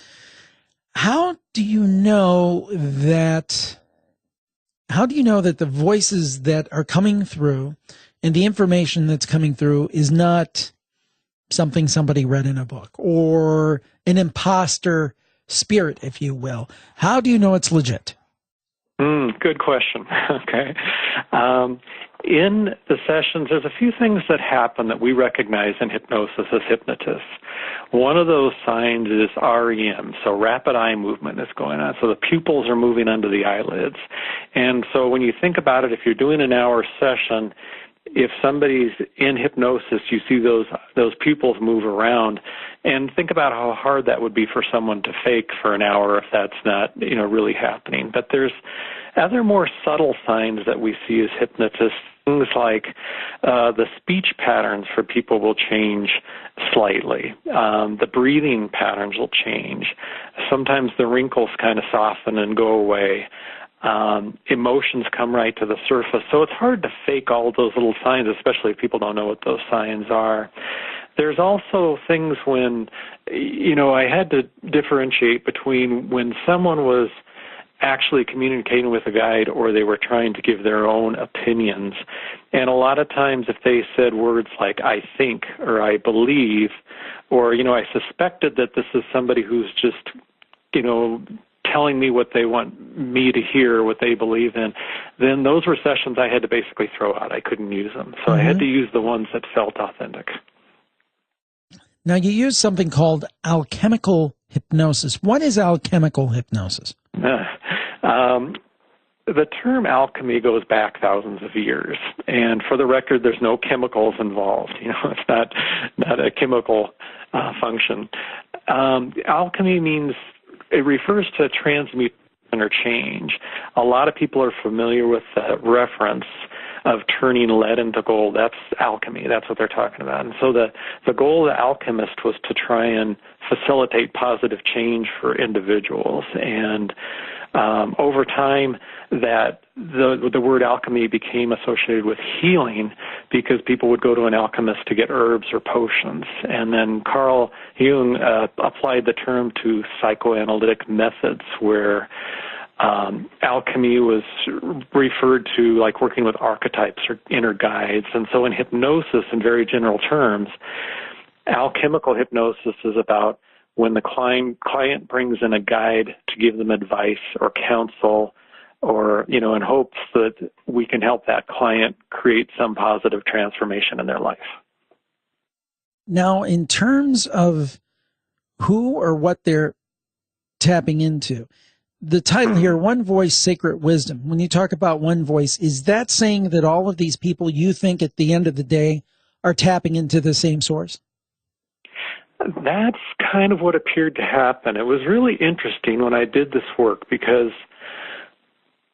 How do you know that the voices that are coming through and the information that's coming through is not something somebody read in a book or an imposter spirit, if you will? How do you know it's legit? Good question. Okay. In the sessions, there's a few things that happen that we recognize in hypnosis as hypnotists. One of those signs is REM, so rapid eye movement is going on. So the pupils are moving under the eyelids. And so when you think about it, if you're doing an hour session, if somebody's in hypnosis, you see those pupils move around, and think about how hard that would be for someone to fake for an hour if that's not, really happening. But there's other more subtle signs that we see as hypnotists. Things like the speech patterns for people will change slightly. The breathing patterns will change. Sometimes the wrinkles kind of soften and go away. Emotions come right to the surface. So it's hard to fake all those little signs, especially if people don't know what those signs are. There's also things when, I had to differentiate between when someone was actually communicating with a guide or they were trying to give their own opinions. And a lot of times if they said words like, I think, or I believe, or, I suspected that this is somebody who's just, telling me what they want me to hear, what they believe in, then those were sessions I had to basically throw out. I couldn't use them. So I had to use the ones that felt authentic. Now, you use something called alchemical hypnosis. What is alchemical hypnosis? The term alchemy goes back thousands of years. And for the record, there's no chemicals involved. It's not a chemical function. Alchemy means, it refers to transmutation or change. A lot of people are familiar with the reference of turning lead into gold. That's alchemy. That's what they're talking about. And so the goal of the alchemist was to try and facilitate positive change for individuals. And over time, that the word alchemy became associated with healing because people would go to an alchemist to get herbs or potions. And then Carl Jung applied the term to psychoanalytic methods where alchemy was referred to like working with archetypes or inner guides. And so in hypnosis, in very general terms, alchemical hypnosis is about when the client brings in a guide to give them advice or counsel or, in hopes that we can help that client create some positive transformation in their life. Now, in terms of who or what they're tapping into, the title here, One Voice, Sacred Wisdom, when you talk about one voice, is that saying that all of these people you think at the end of the day are tapping into the same source? That's kind of what appeared to happen. It was really interesting when I did this work because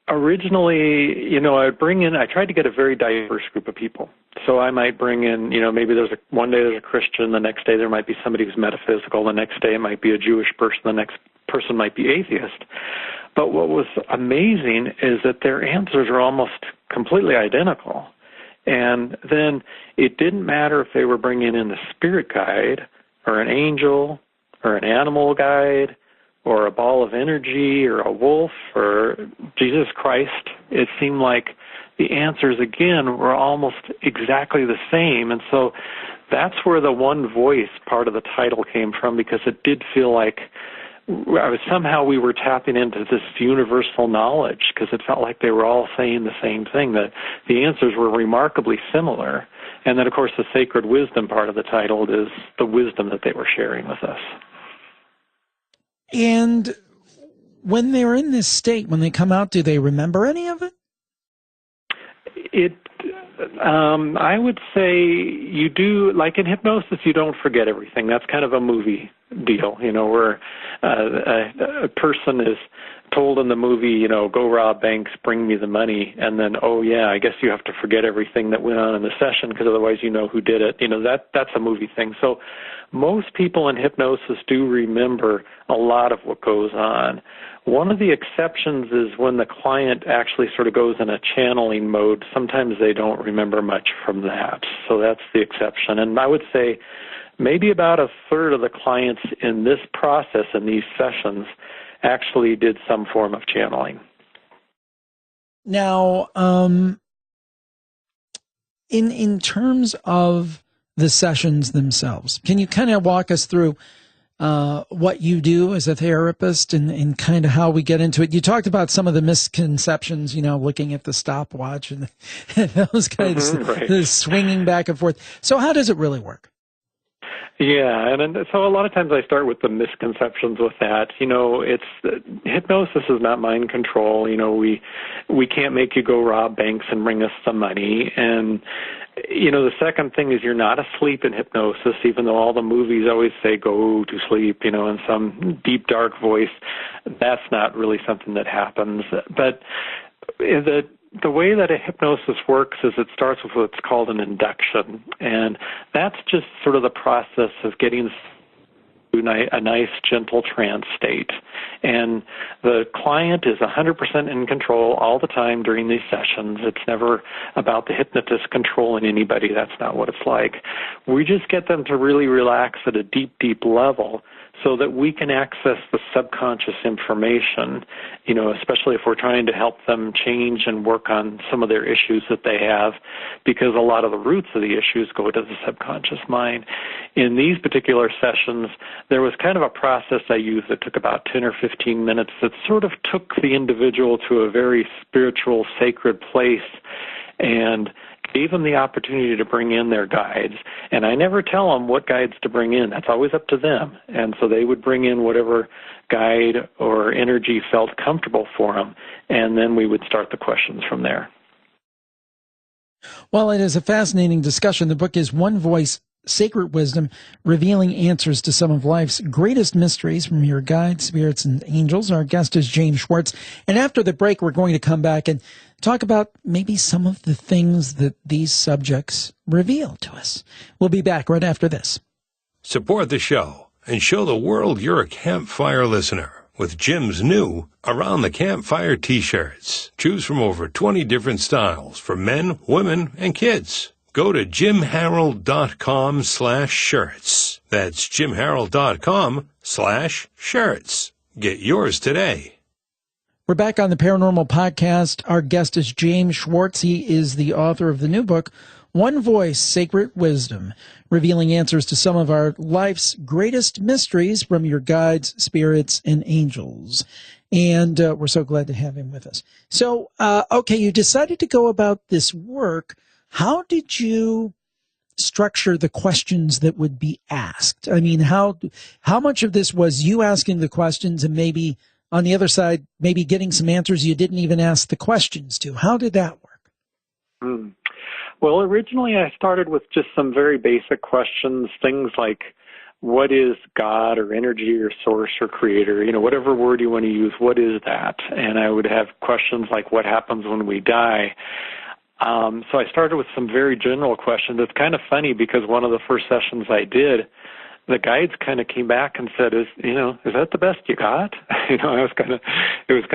originally, I tried to get a very diverse group of people. So I might bring in, maybe one day there's a Christian, the next day there might be somebody who's metaphysical, the next day it might be a Jewish person, the next person might be atheist. But what was amazing is that their answers are almost completely identical. And then it didn't matter if they were bringing in a spirit guide or an angel or an animal guide or a ball of energy or a wolf or Jesus Christ. It seemed like the answers, again, were almost exactly the same. And so that's where the one voice part of the title came from, because it did feel like somehow we were tapping into this universal knowledge, because it felt like they were all saying the same thing, that the answers were remarkably similar. And then, of course, the sacred wisdom part of the title is the wisdom that they were sharing with us. And when they're in this state, when they come out, do they remember any of it? I would say you do, like in hypnosis, you don't forget everything. That's kind of a movie deal, where a person is told in the movie, go rob banks, bring me the money, and then, oh yeah, I guess you have to forget everything that went on in the session because otherwise you know who did it. That's a movie thing. So most people in hypnosis do remember a lot of what goes on. One of the exceptions is when the client actually sort of goes in a channeling mode. Sometimes they don't remember much from that. So that's the exception. And I would say maybe about a third of the clients in this process, in these sessions, actually did some form of channeling. Now, in terms of the sessions themselves, can you kind of walk us through what you do as a therapist and kind of how we get into it? You talked about some of the misconceptions, looking at the stopwatch and those kinds of right. the swinging back and forth. So how does it really work? Yeah, and so a lot of times I start with the misconceptions with that. Hypnosis is not mind control. We can't make you go rob banks and bring us some money. And the second thing is you're not asleep in hypnosis, even though all the movies always say go to sleep, in some deep, dark voice. That's not really something that happens. But the way that a hypnosis works is it starts with what's called an induction, and that's just sort of the process of getting to a nice, gentle trance state. And the client is 100% in control all the time during these sessions. It's never about the hypnotist controlling anybody. That's not what it's like. We just get them to really relax at a deep, deep level so that we can access the subconscious information, especially if we're trying to help them change and work on some of their issues that they have, because a lot of the roots of the issues go to the subconscious mind. In these particular sessions, there was kind of a process I used that took about 10 or 15 minutes that sort of took the individual to a very spiritual, sacred place and gave them the opportunity to bring in their guides. And I never tell them what guides to bring in. That's always up to them. And so they would bring in whatever guide or energy felt comfortable for them, and then we would start the questions from there. Well, it is a fascinating discussion. The book is One Voice, Sacred Wisdom, revealing answers to some of life's greatest mysteries from your guides, spirits, and angels. Our guest is James Schwartz. And after the break, we're going to come back and talk about maybe some of the things that these subjects reveal to us. We'll be back right after this. Support the show and show the world you're a campfire listener with Jim's new Around the Campfire t-shirts. Choose from over 20 different styles for men, women, and kids. Go to jimharrell.com/shirts. That's jimharrell.com/shirts. Get yours today. We're back on the Paranormal Podcast. Our guest is James Schwartz. He is the author of the new book, One Voice, Sacred Wisdom, revealing answers to some of our life's greatest mysteries from your guides, spirits, and angels. And we're so glad to have him with us. So, okay, you decided to go about this work. How did you structure the questions that would be asked? I mean, how much of this was you asking the questions and maybe on the other side, maybe getting some answers you didn't even ask the questions to? How did that work? Well, originally I started with just some very basic questions, things like, what is God or energy or source or creator? Whatever word you want to use, what is that? And I would have questions like, what happens when we die? So I started with some very general questions. It's kind of funny because one of the first sessions I did, the guides kind of came back and said, is that the best you got? It was kind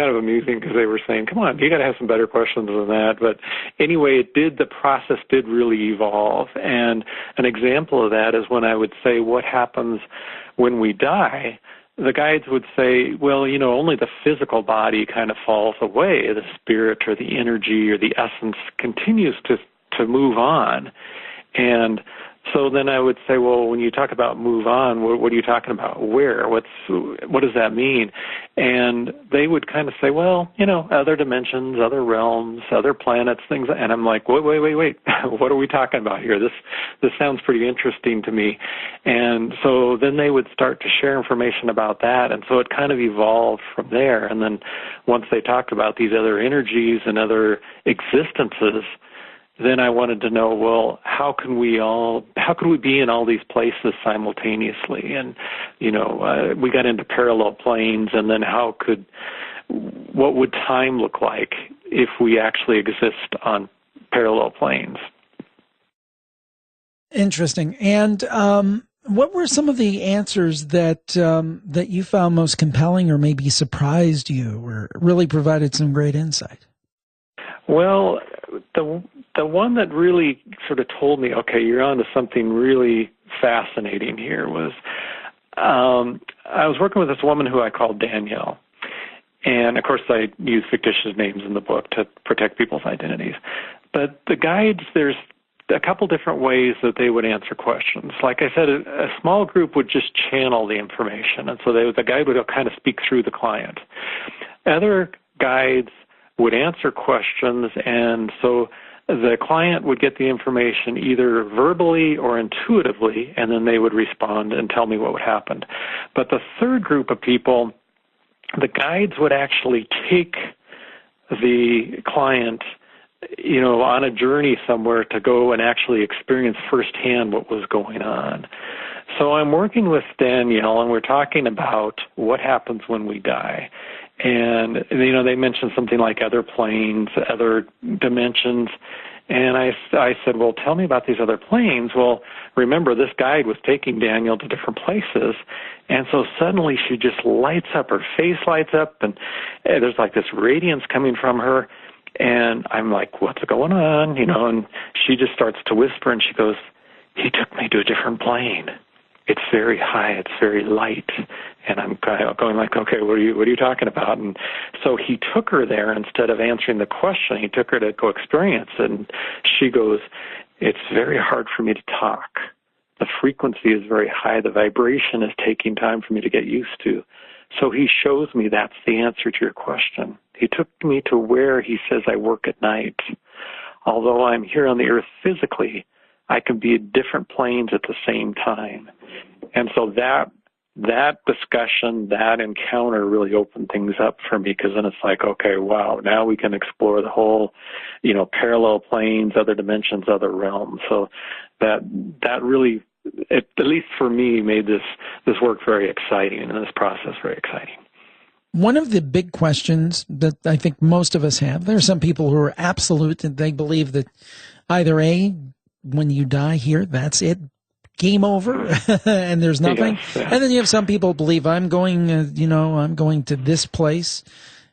of amusing because they were saying, come on, you got to have some better questions than that. But anyway, the process did really evolve. And an example of that is when I would say, what happens when we die? The guides would say, well, only the physical body kind of falls away. The spirit or the energy or the essence continues to move on. And so then I would say, well, when you talk about move on, what are you talking about? Where? What does that mean? And they would kind of say, well, other dimensions, other realms, other planets, things. And I'm like, wait. What are we talking about here? This sounds pretty interesting to me. And so then they would start to share information about that. And so it kind of evolved from there. And then once they talked about these other energies and other existences, then I wanted to know, well, how can we be in all these places simultaneously? And, we got into parallel planes, and then what would time look like if we actually exist on parallel planes? Interesting. And what were some of the answers that you found most compelling, or maybe surprised you, or really provided some great insight? Well, the one that really sort of told me, okay, you're onto something really fascinating here, was I was working with this woman who I called Danielle. And, of course, I use fictitious names in the book to protect people's identities. But the guides, there's a couple different ways that they would answer questions. Like I said, a small group would just channel the information, and so the guide would kind of speak through the client. Other guides would answer questions, and so the client would get the information either verbally or intuitively, and then they would respond and tell me what would happen. But the third group of people, the guides would actually take the client, on a journey somewhere to go and actually experience firsthand what was going on. So I'm working with Danielle, and we're talking about what happens when we die. And, they mentioned something like other planes, other dimensions. And I said, well, tell me about these other planes. Well, remember, this guide was taking Danielle to different places. And so suddenly she just lights up, her face lights up, and there's like this radiance coming from her. And I'm like, what's going on? And she just starts to whisper, and she goes, he took me to a different plane. It's very high, it's very light. And I'm kind of going like, okay, what are you talking about? And so he took her there. Instead of answering the question, he took her to go experience. And she goes, it's very hard for me to talk. The frequency is very high. The vibration is taking time for me to get used to. So he shows me that's the answer to your question. He took me to where he says I work at night. Although I'm here on the earth physically, I can be at different planes at the same time. And so that discussion, that encounter really opened things up for me, because then it's like, okay, wow, now we can explore the whole, parallel planes, other dimensions, other realms. So that really, at least for me, made this work very exciting, and this process very exciting. One of the big questions that I think most of us have, there are some people who are absolute, and they believe that either A, when you die here, that's it, game over, and there's nothing. Yes, yeah. And then you have some people believe I'm going to this place.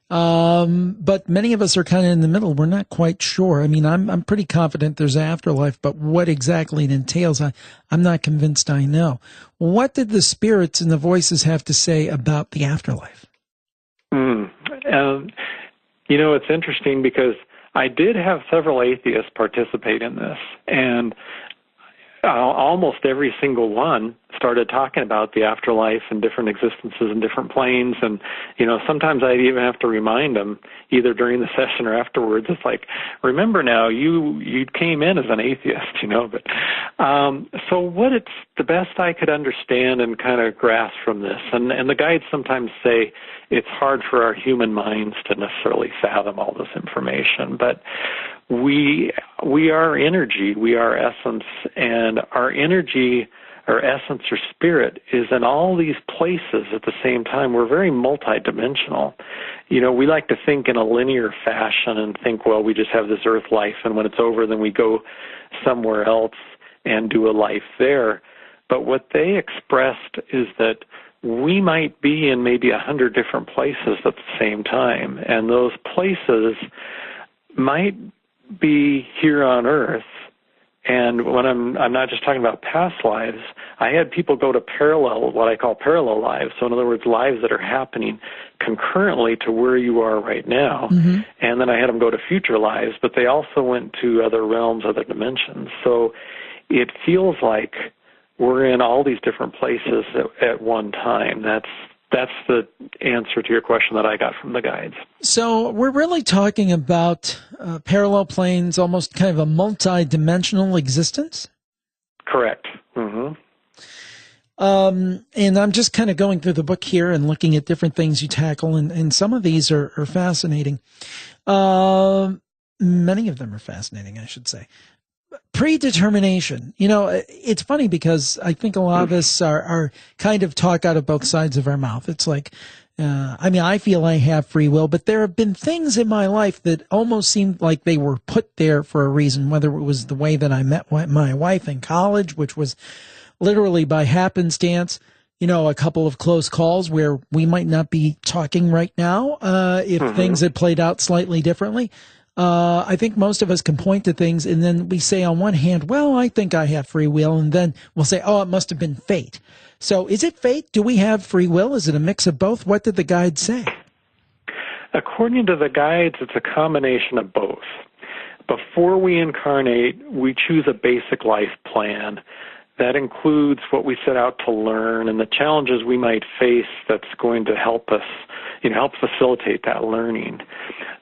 But many of us are kind of in the middle. We're not quite sure. I mean, I'm pretty confident there's an afterlife, but what exactly it entails, I'm not convinced I know. What did the spirits and the voices have to say about the afterlife? It's interesting, because I did have several atheists participate in this, and almost every single one started talking about the afterlife and different existences and different planes. And, sometimes I'd even have to remind them, either during the session or afterwards. It's like, remember now, you came in as an atheist, but so what it's the best I could understand and kind of grasp from this. And the guides sometimes say it's hard for our human minds to necessarily fathom all this information, but we are energy, we are essence, and our energy, our essence or spirit, is in all these places at the same time. We're very multidimensional. We like to think in a linear fashion and think, well, we just have this earth life, and when it's over, then we go somewhere else and do a life there. But what they expressed is that we might be in maybe 100 different places at the same time, and those places might be here on Earth. And when I'm not just talking about past lives, I had people go to what I call parallel lives. So in other words, lives that are happening concurrently to where you are right now. Mm-hmm. And then I had them go to future lives, but they also went to other realms, other dimensions. So it feels like we're in all these different places at one time. That's the answer to your question that I got from the guides. So we're really talking about parallel planes, almost kind of a multi-dimensional existence? Correct. Mm-hmm. And I'm just kind of going through the book here and looking at different things you tackle, and some of these are fascinating. many of them are fascinating, I should say. Predetermination. You know, it's funny because I think a lot of us are kind of talk out of both sides of our mouth. It's like, I mean, I feel I have free will, but there have been things in my life that almost seemed like they were put there for a reason, whether it was the way that I met my wife in college, which was literally by happenstance, you know, a couple of close calls where we might not be talking right now if things had played out slightly differently. I think most of us can point to things and then we say on one hand, well, I think I have free will. And then we'll say, oh, it must have been fate. So is it fate? Do we have free will? Is it a mix of both? What did the guides say? According to the guides, it's a combination of both. Before we incarnate, we choose a basic life plan. That includes what we set out to learn and the challenges we might face that's going to help us, you know, help facilitate that learning.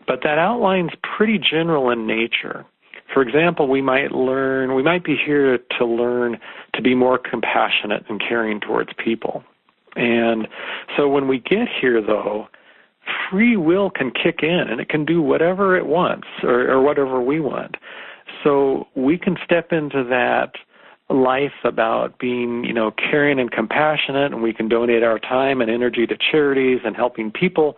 But that outline's pretty general in nature. For example, we might be here to learn to be more compassionate and caring towards people. And so when we get here, though, free will can kick in and it can do whatever it wants or whatever we want. So we can step into that life about being, you know, caring and compassionate, and we can donate our time and energy to charities and helping people.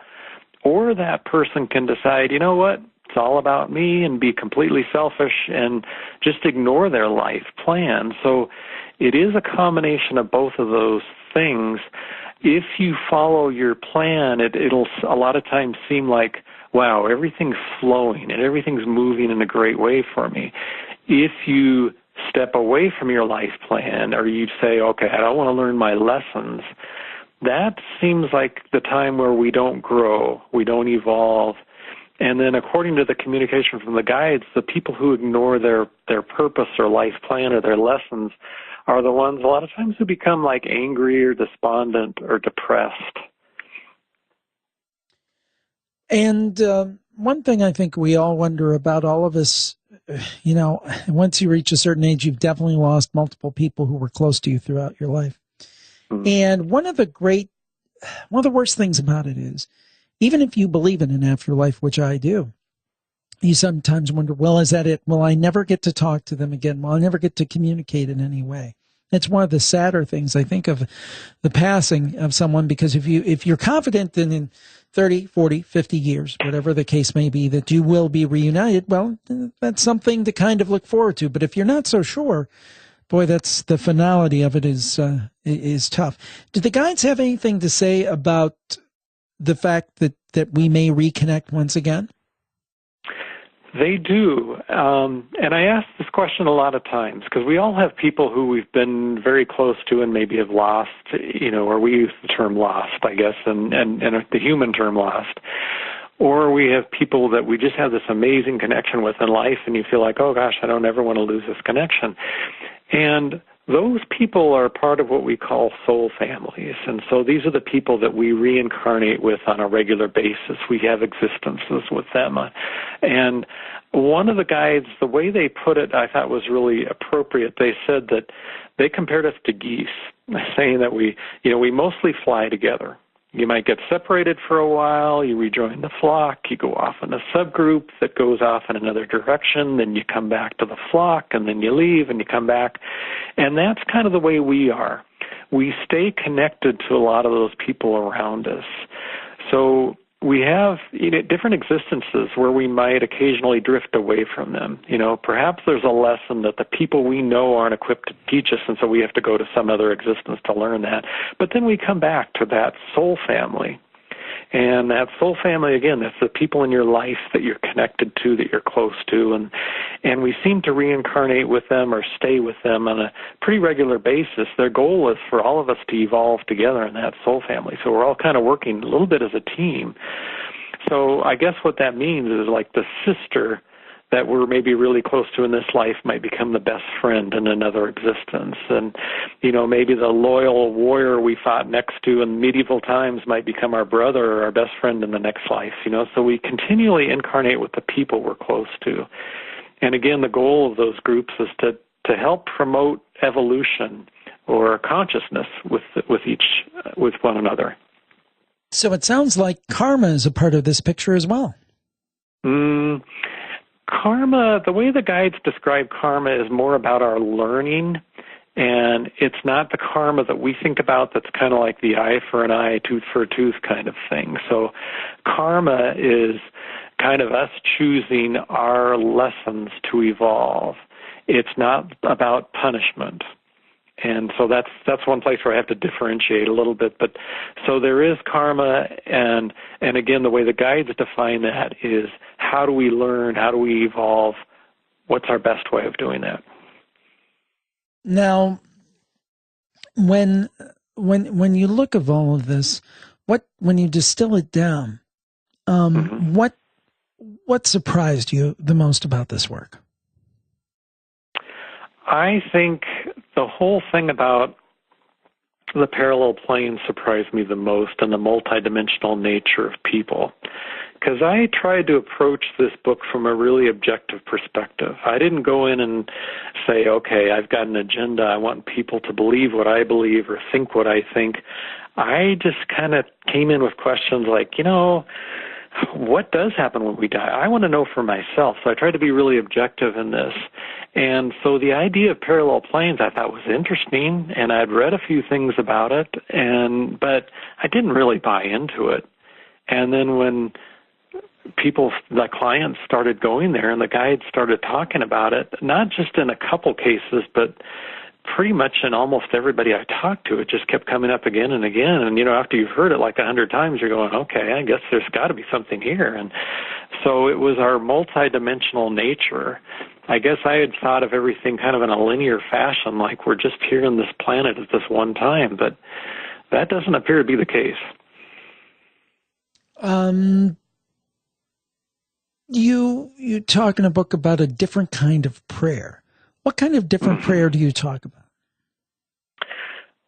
Or that person can decide, you know what, it's all about me and be completely selfish and just ignore their life plan. So it is a combination of both of those things. If you follow your plan, it'll a lot of times seem like, wow, everything's flowing and everything's moving in a great way for me. If you step away from your life plan or you say, okay, I don't want to learn my lessons, that seems like the time where we don't grow, we don't evolve. And then according to the communication from the guides, the people who ignore their purpose or life plan or their lessons are the ones a lot of times who become like angry or despondent or depressed. And one thing I think we all wonder about, all of us, you know, once you reach a certain age, you've definitely lost multiple people who were close to you throughout your life. And one of the worst things about it is, even if you believe in an afterlife, which I do, you sometimes wonder, well, is that it? Will I never get to talk to them again? Will I never get to communicate in any way? It's one of the sadder things, I think, of the passing of someone, because if you're confident that in 30, 40, 50 years, whatever the case may be, that you will be reunited, well, that's something to kind of look forward to. But if you're not so sure, boy, that's the finality of it is tough. Do the guides have anything to say about the fact that we may reconnect once again? They do. And I ask this question a lot of times because we all have people who we've been very close to and maybe have lost, you know, or we use the term lost, I guess, and the human term lost. Or we have people that we just have this amazing connection with in life and you feel like, oh gosh, I don't ever want to lose this connection. And those people are part of what we call soul families. And so these are the people that we reincarnate with on a regular basis. We have existences with them. And one of the guides, the way they put it, I thought was really appropriate. They said that they compared us to geese, saying that we mostly fly together. You might get separated for a while, you rejoin the flock, you go off in a subgroup that goes off in another direction, then you come back to the flock, and then you leave and you come back. And that's kind of the way we are. We stay connected to a lot of those people around us. So we have different existences where we might occasionally drift away from them. You know, perhaps there's a lesson that the people we know aren't equipped to teach us, and so we have to go to some other existence to learn that. But then we come back to that soul family. And that soul family, again, that's the people in your life that you're connected to, that you're close to, and we seem to reincarnate with them or stay with them on a pretty regular basis. Their goal is for all of us to evolve together in that soul family. So we're all kind of working a little bit as a team. So I guess what that means is like the sister that we're maybe really close to in this life might become the best friend in another existence. And, you know, maybe the loyal warrior we fought next to in medieval times might become our brother or our best friend in the next life, you know. So we continually incarnate with the people we're close to. And again, the goal of those groups is to help promote evolution or consciousness with one another. So it sounds like karma is a part of this picture as well. Karma, the way the guides describe karma is more about our learning, and it's not the karma that we think about that's kind of like the eye for an eye, tooth for a tooth kind of thing. So karma is kind of us choosing our lessons to evolve. It's not about punishment. And so that's one place where I have to differentiate a little bit. But so there is karma, and again, the way the guides define that is how do we learn, how do we evolve, what's our best way of doing that? Now, when you look at all of this, when you distill it down, what surprised you the most about this work? I think the whole thing about the parallel plane surprised me the most, and the multidimensional nature of people. Because I tried to approach this book from a really objective perspective. I didn't go in and say, okay, I've got an agenda. I want people to believe what I believe or think what I think. I just kind of came in with questions like, what does happen when we die? I want to know for myself. So I tried to be really objective in this. And so the idea of parallel planes I thought was interesting, and I'd read a few things about it, but I didn't really buy into it. And then when the clients started going there and the guides started talking about it, not just in a couple cases, but pretty much in almost everybody I talked to, it just kept coming up again and again. And, after you've heard it like 100 times, you're going, okay, I guess there's got to be something here. And so it was our multidimensional nature. I guess I had thought of everything kind of in a linear fashion, like we're just here on this planet at this one time, but that doesn't appear to be the case. You talk in a book about a different kind of prayer. What kind of different prayer do you talk about?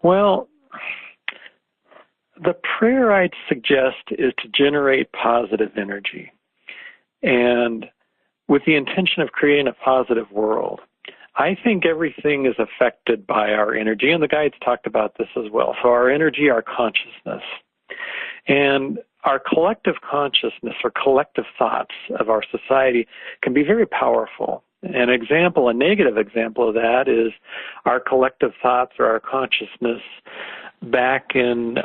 Well, the prayer I'd suggest is to generate positive energy, and with the intention of creating a positive world. I think everything is affected by our energy, and the guides talked about this as well. So our energy, our consciousness. And our collective consciousness or collective thoughts of our society can be very powerful. A negative example of that is our collective thoughts or our consciousness back in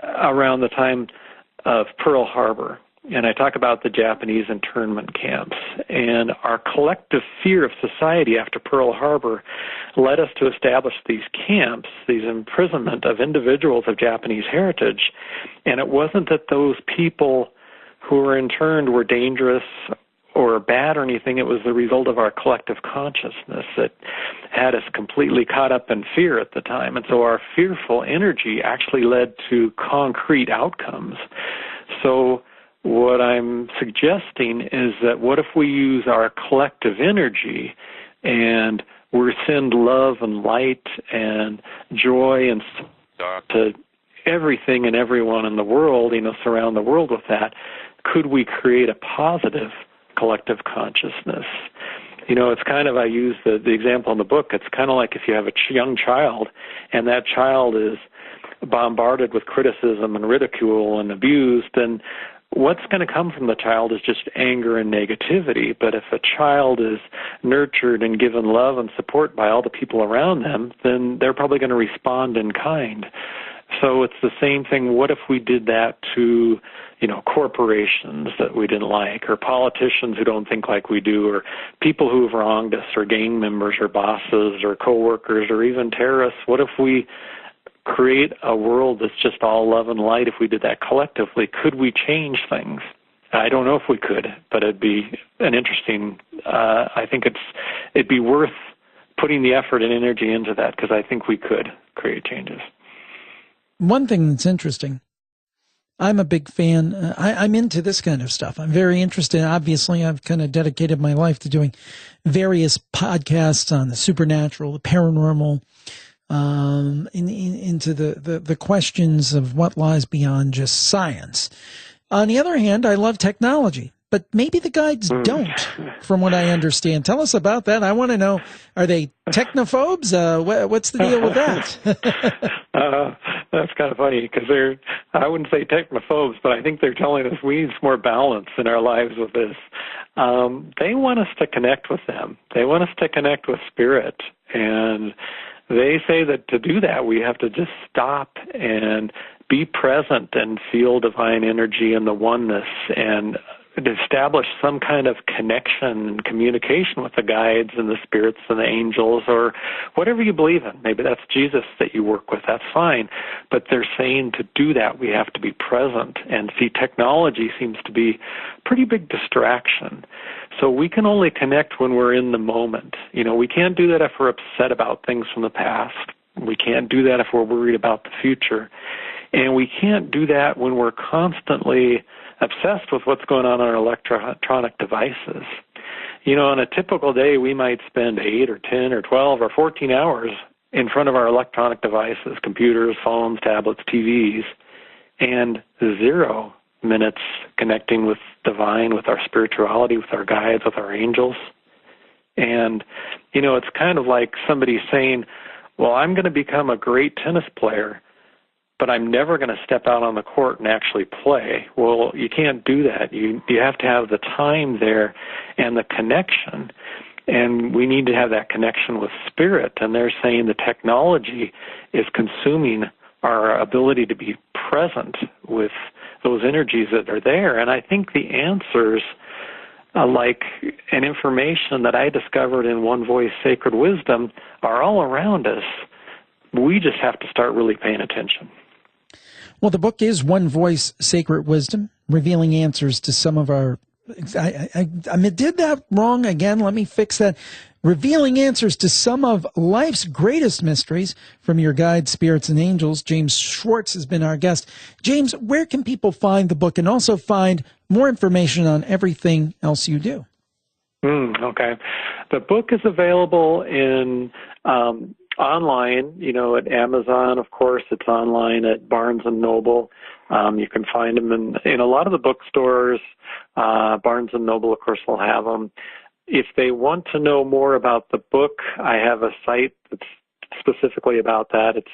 around the time of Pearl Harbor. And I talk about the Japanese internment camps. And our collective fear of society after Pearl Harbor led us to establish these camps, these imprisonment of individuals of Japanese heritage. And it wasn't that those people who were interned were dangerous or bad or anything. It was the result of our collective consciousness that had us completely caught up in fear at the time. And so our fearful energy actually led to concrete outcomes. So what I'm suggesting is that what if we use our collective energy and we send love and light and joy and to everything and everyone in the world, surround the world with that, could we create a positive collective consciousness? It's kind of, I use the example in the book, it's kind of like if you have a young child and that child is bombarded with criticism and ridicule and abused, then what's going to come from the child is just anger and negativity. But if a child is nurtured and given love and support by all the people around them, then they're probably going to respond in kind. So it's the same thing. What if we did that to, corporations that we didn't like, or politicians who don't think like we do, or people who have wronged us, or gang members, or bosses, or coworkers, or even terrorists? What if we create a world that's just all love and light? If we did that collectively, could we change things? I don't know if we could, but it'd be an interesting, I think it'd be worth putting the effort and energy into that, because I think we could create changes. One thing that's interesting, I'm a big fan. I'm into this kind of stuff. I'm very interested. Obviously, I've kind of dedicated my life to doing various podcasts on the supernatural, the paranormal, into the questions of what lies beyond just science. On the other hand, I love technology, but maybe the guides don't, from what I understand. Tell us about that. I want to know, are they technophobes? What's the deal with that? That's kind of funny because I wouldn't say technophobes, but I think they're telling us we need some more balance in our lives with this. They want us to connect with them. They want us to connect with spirit. And they say that to do that, we have to just stop and be present and feel divine energy and the oneness and establish some kind of connection and communication with the guides and the spirits and the angels or whatever you believe in. Maybe that's Jesus that you work with. That's fine. But they're saying to do that, we have to be present. And see, technology seems to be a pretty big distraction. So we can only connect when we're in the moment. We can't do that if we're upset about things from the past. We can't do that if we're worried about the future. And we can't do that when we're constantly obsessed with what's going on our electronic devices. On a typical day, we might spend 8 or 10 or 12 or 14 hours in front of our electronic devices, computers, phones, tablets, TVs, and 0 minutes connecting with divine, with our spirituality, with our guides, with our angels. And, it's kind of like somebody saying, well, I'm going to become a great tennis player, but I'm never going to step out on the court and actually play. Well, you can't do that. You have to have the time there and the connection, and we need to have that connection with spirit. And they're saying the technology is consuming our ability to be present with those energies that are there. And I think the answers, like an information that I discovered in One Voice Sacred Wisdom, are all around us. We just have to start really paying attention. Well, the book is One Voice, Sacred Wisdom, revealing answers to some of our... I did that wrong again. Let me fix that. Revealing answers to some of life's greatest mysteries from your guides, spirits, and angels. James Schwartz has been our guest. James, where can people find the book and also find more information on everything else you do? Okay. The book is available in... online, at Amazon, of course. It's online at Barnes & Noble. You can find them in a lot of the bookstores. Barnes & Noble, of course, will have them. If they want to know more about the book, I have a site that's specifically about that. It's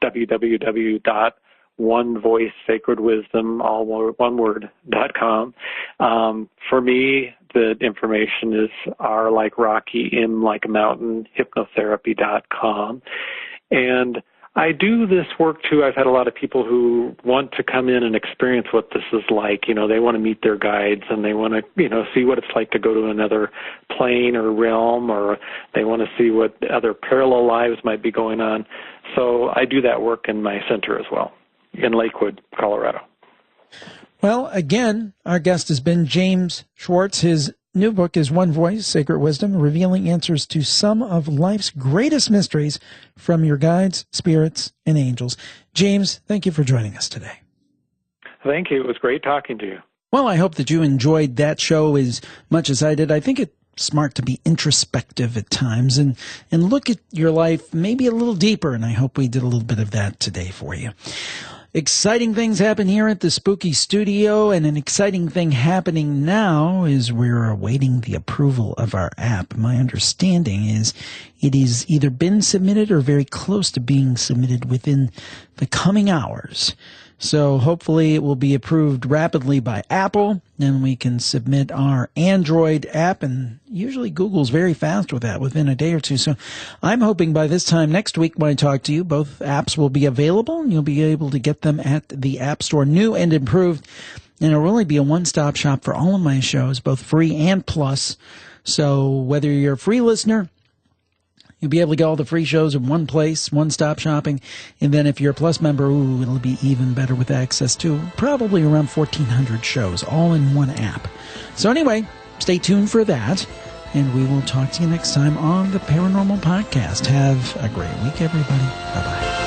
www.onevoicesacredwisdom, all one word, .com. For me, the information is R like Rocky, M like a mountain, hypnotherapy.com. And I do this work too. I've had a lot of people who want to come in and experience what this is like. They want to meet their guides and they want to, see what it's like to go to another plane or realm, or they want to see what other parallel lives might be going on. So I do that work in my center as well, in Lakewood, Colorado. Well, again, our guest has been James Schwartz. His new book is One Voice, Sacred Wisdom, revealing answers to some of life's greatest mysteries from your guides, spirits, and angels. James, thank you for joining us today. Thank you. It was great talking to you. Well, I hope that you enjoyed that show as much as I did. I think it's smart to be introspective at times and look at your life maybe a little deeper, and I hope we did a little bit of that today for you. Exciting things happen here at the Spooky Studio, and an exciting thing happening now is we're awaiting the approval of our app. My understanding is it has either been submitted or very close to being submitted within the coming hours. So hopefully it will be approved rapidly by Apple, and we can submit our Android app, and usually Google's very fast with that within a day or two. So I'm hoping by this time next week when I talk to you, both apps will be available, and you'll be able to get them at the App Store, new and improved. And it'll really be a one-stop shop for all of my shows, both free and plus. So whether you're a free listener, you'll be able to get all the free shows in one place, one-stop shopping. And then if you're a Plus member, it'll be even better with access to probably around 1,400 shows, all in one app. So anyway, stay tuned for that. And we will talk to you next time on the Paranormal Podcast. Have a great week, everybody. Bye-bye.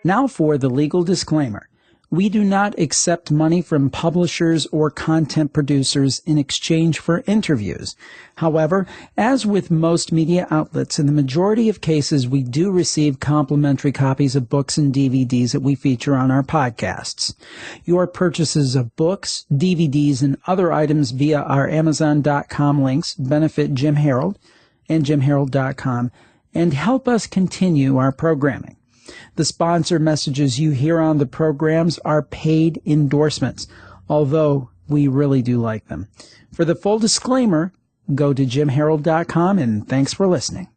Now for the legal disclaimer. We do not accept money from publishers or content producers in exchange for interviews. However, as with most media outlets, in the majority of cases, we do receive complimentary copies of books and DVDs that we feature on our podcasts. Your purchases of books, DVDs, and other items via our Amazon.com links benefit Jim Harold, and jimharold.com and help us continue our programming. The sponsor messages you hear on the programs are paid endorsements, although we really do like them. For the full disclaimer, go to jimharold.com, and thanks for listening.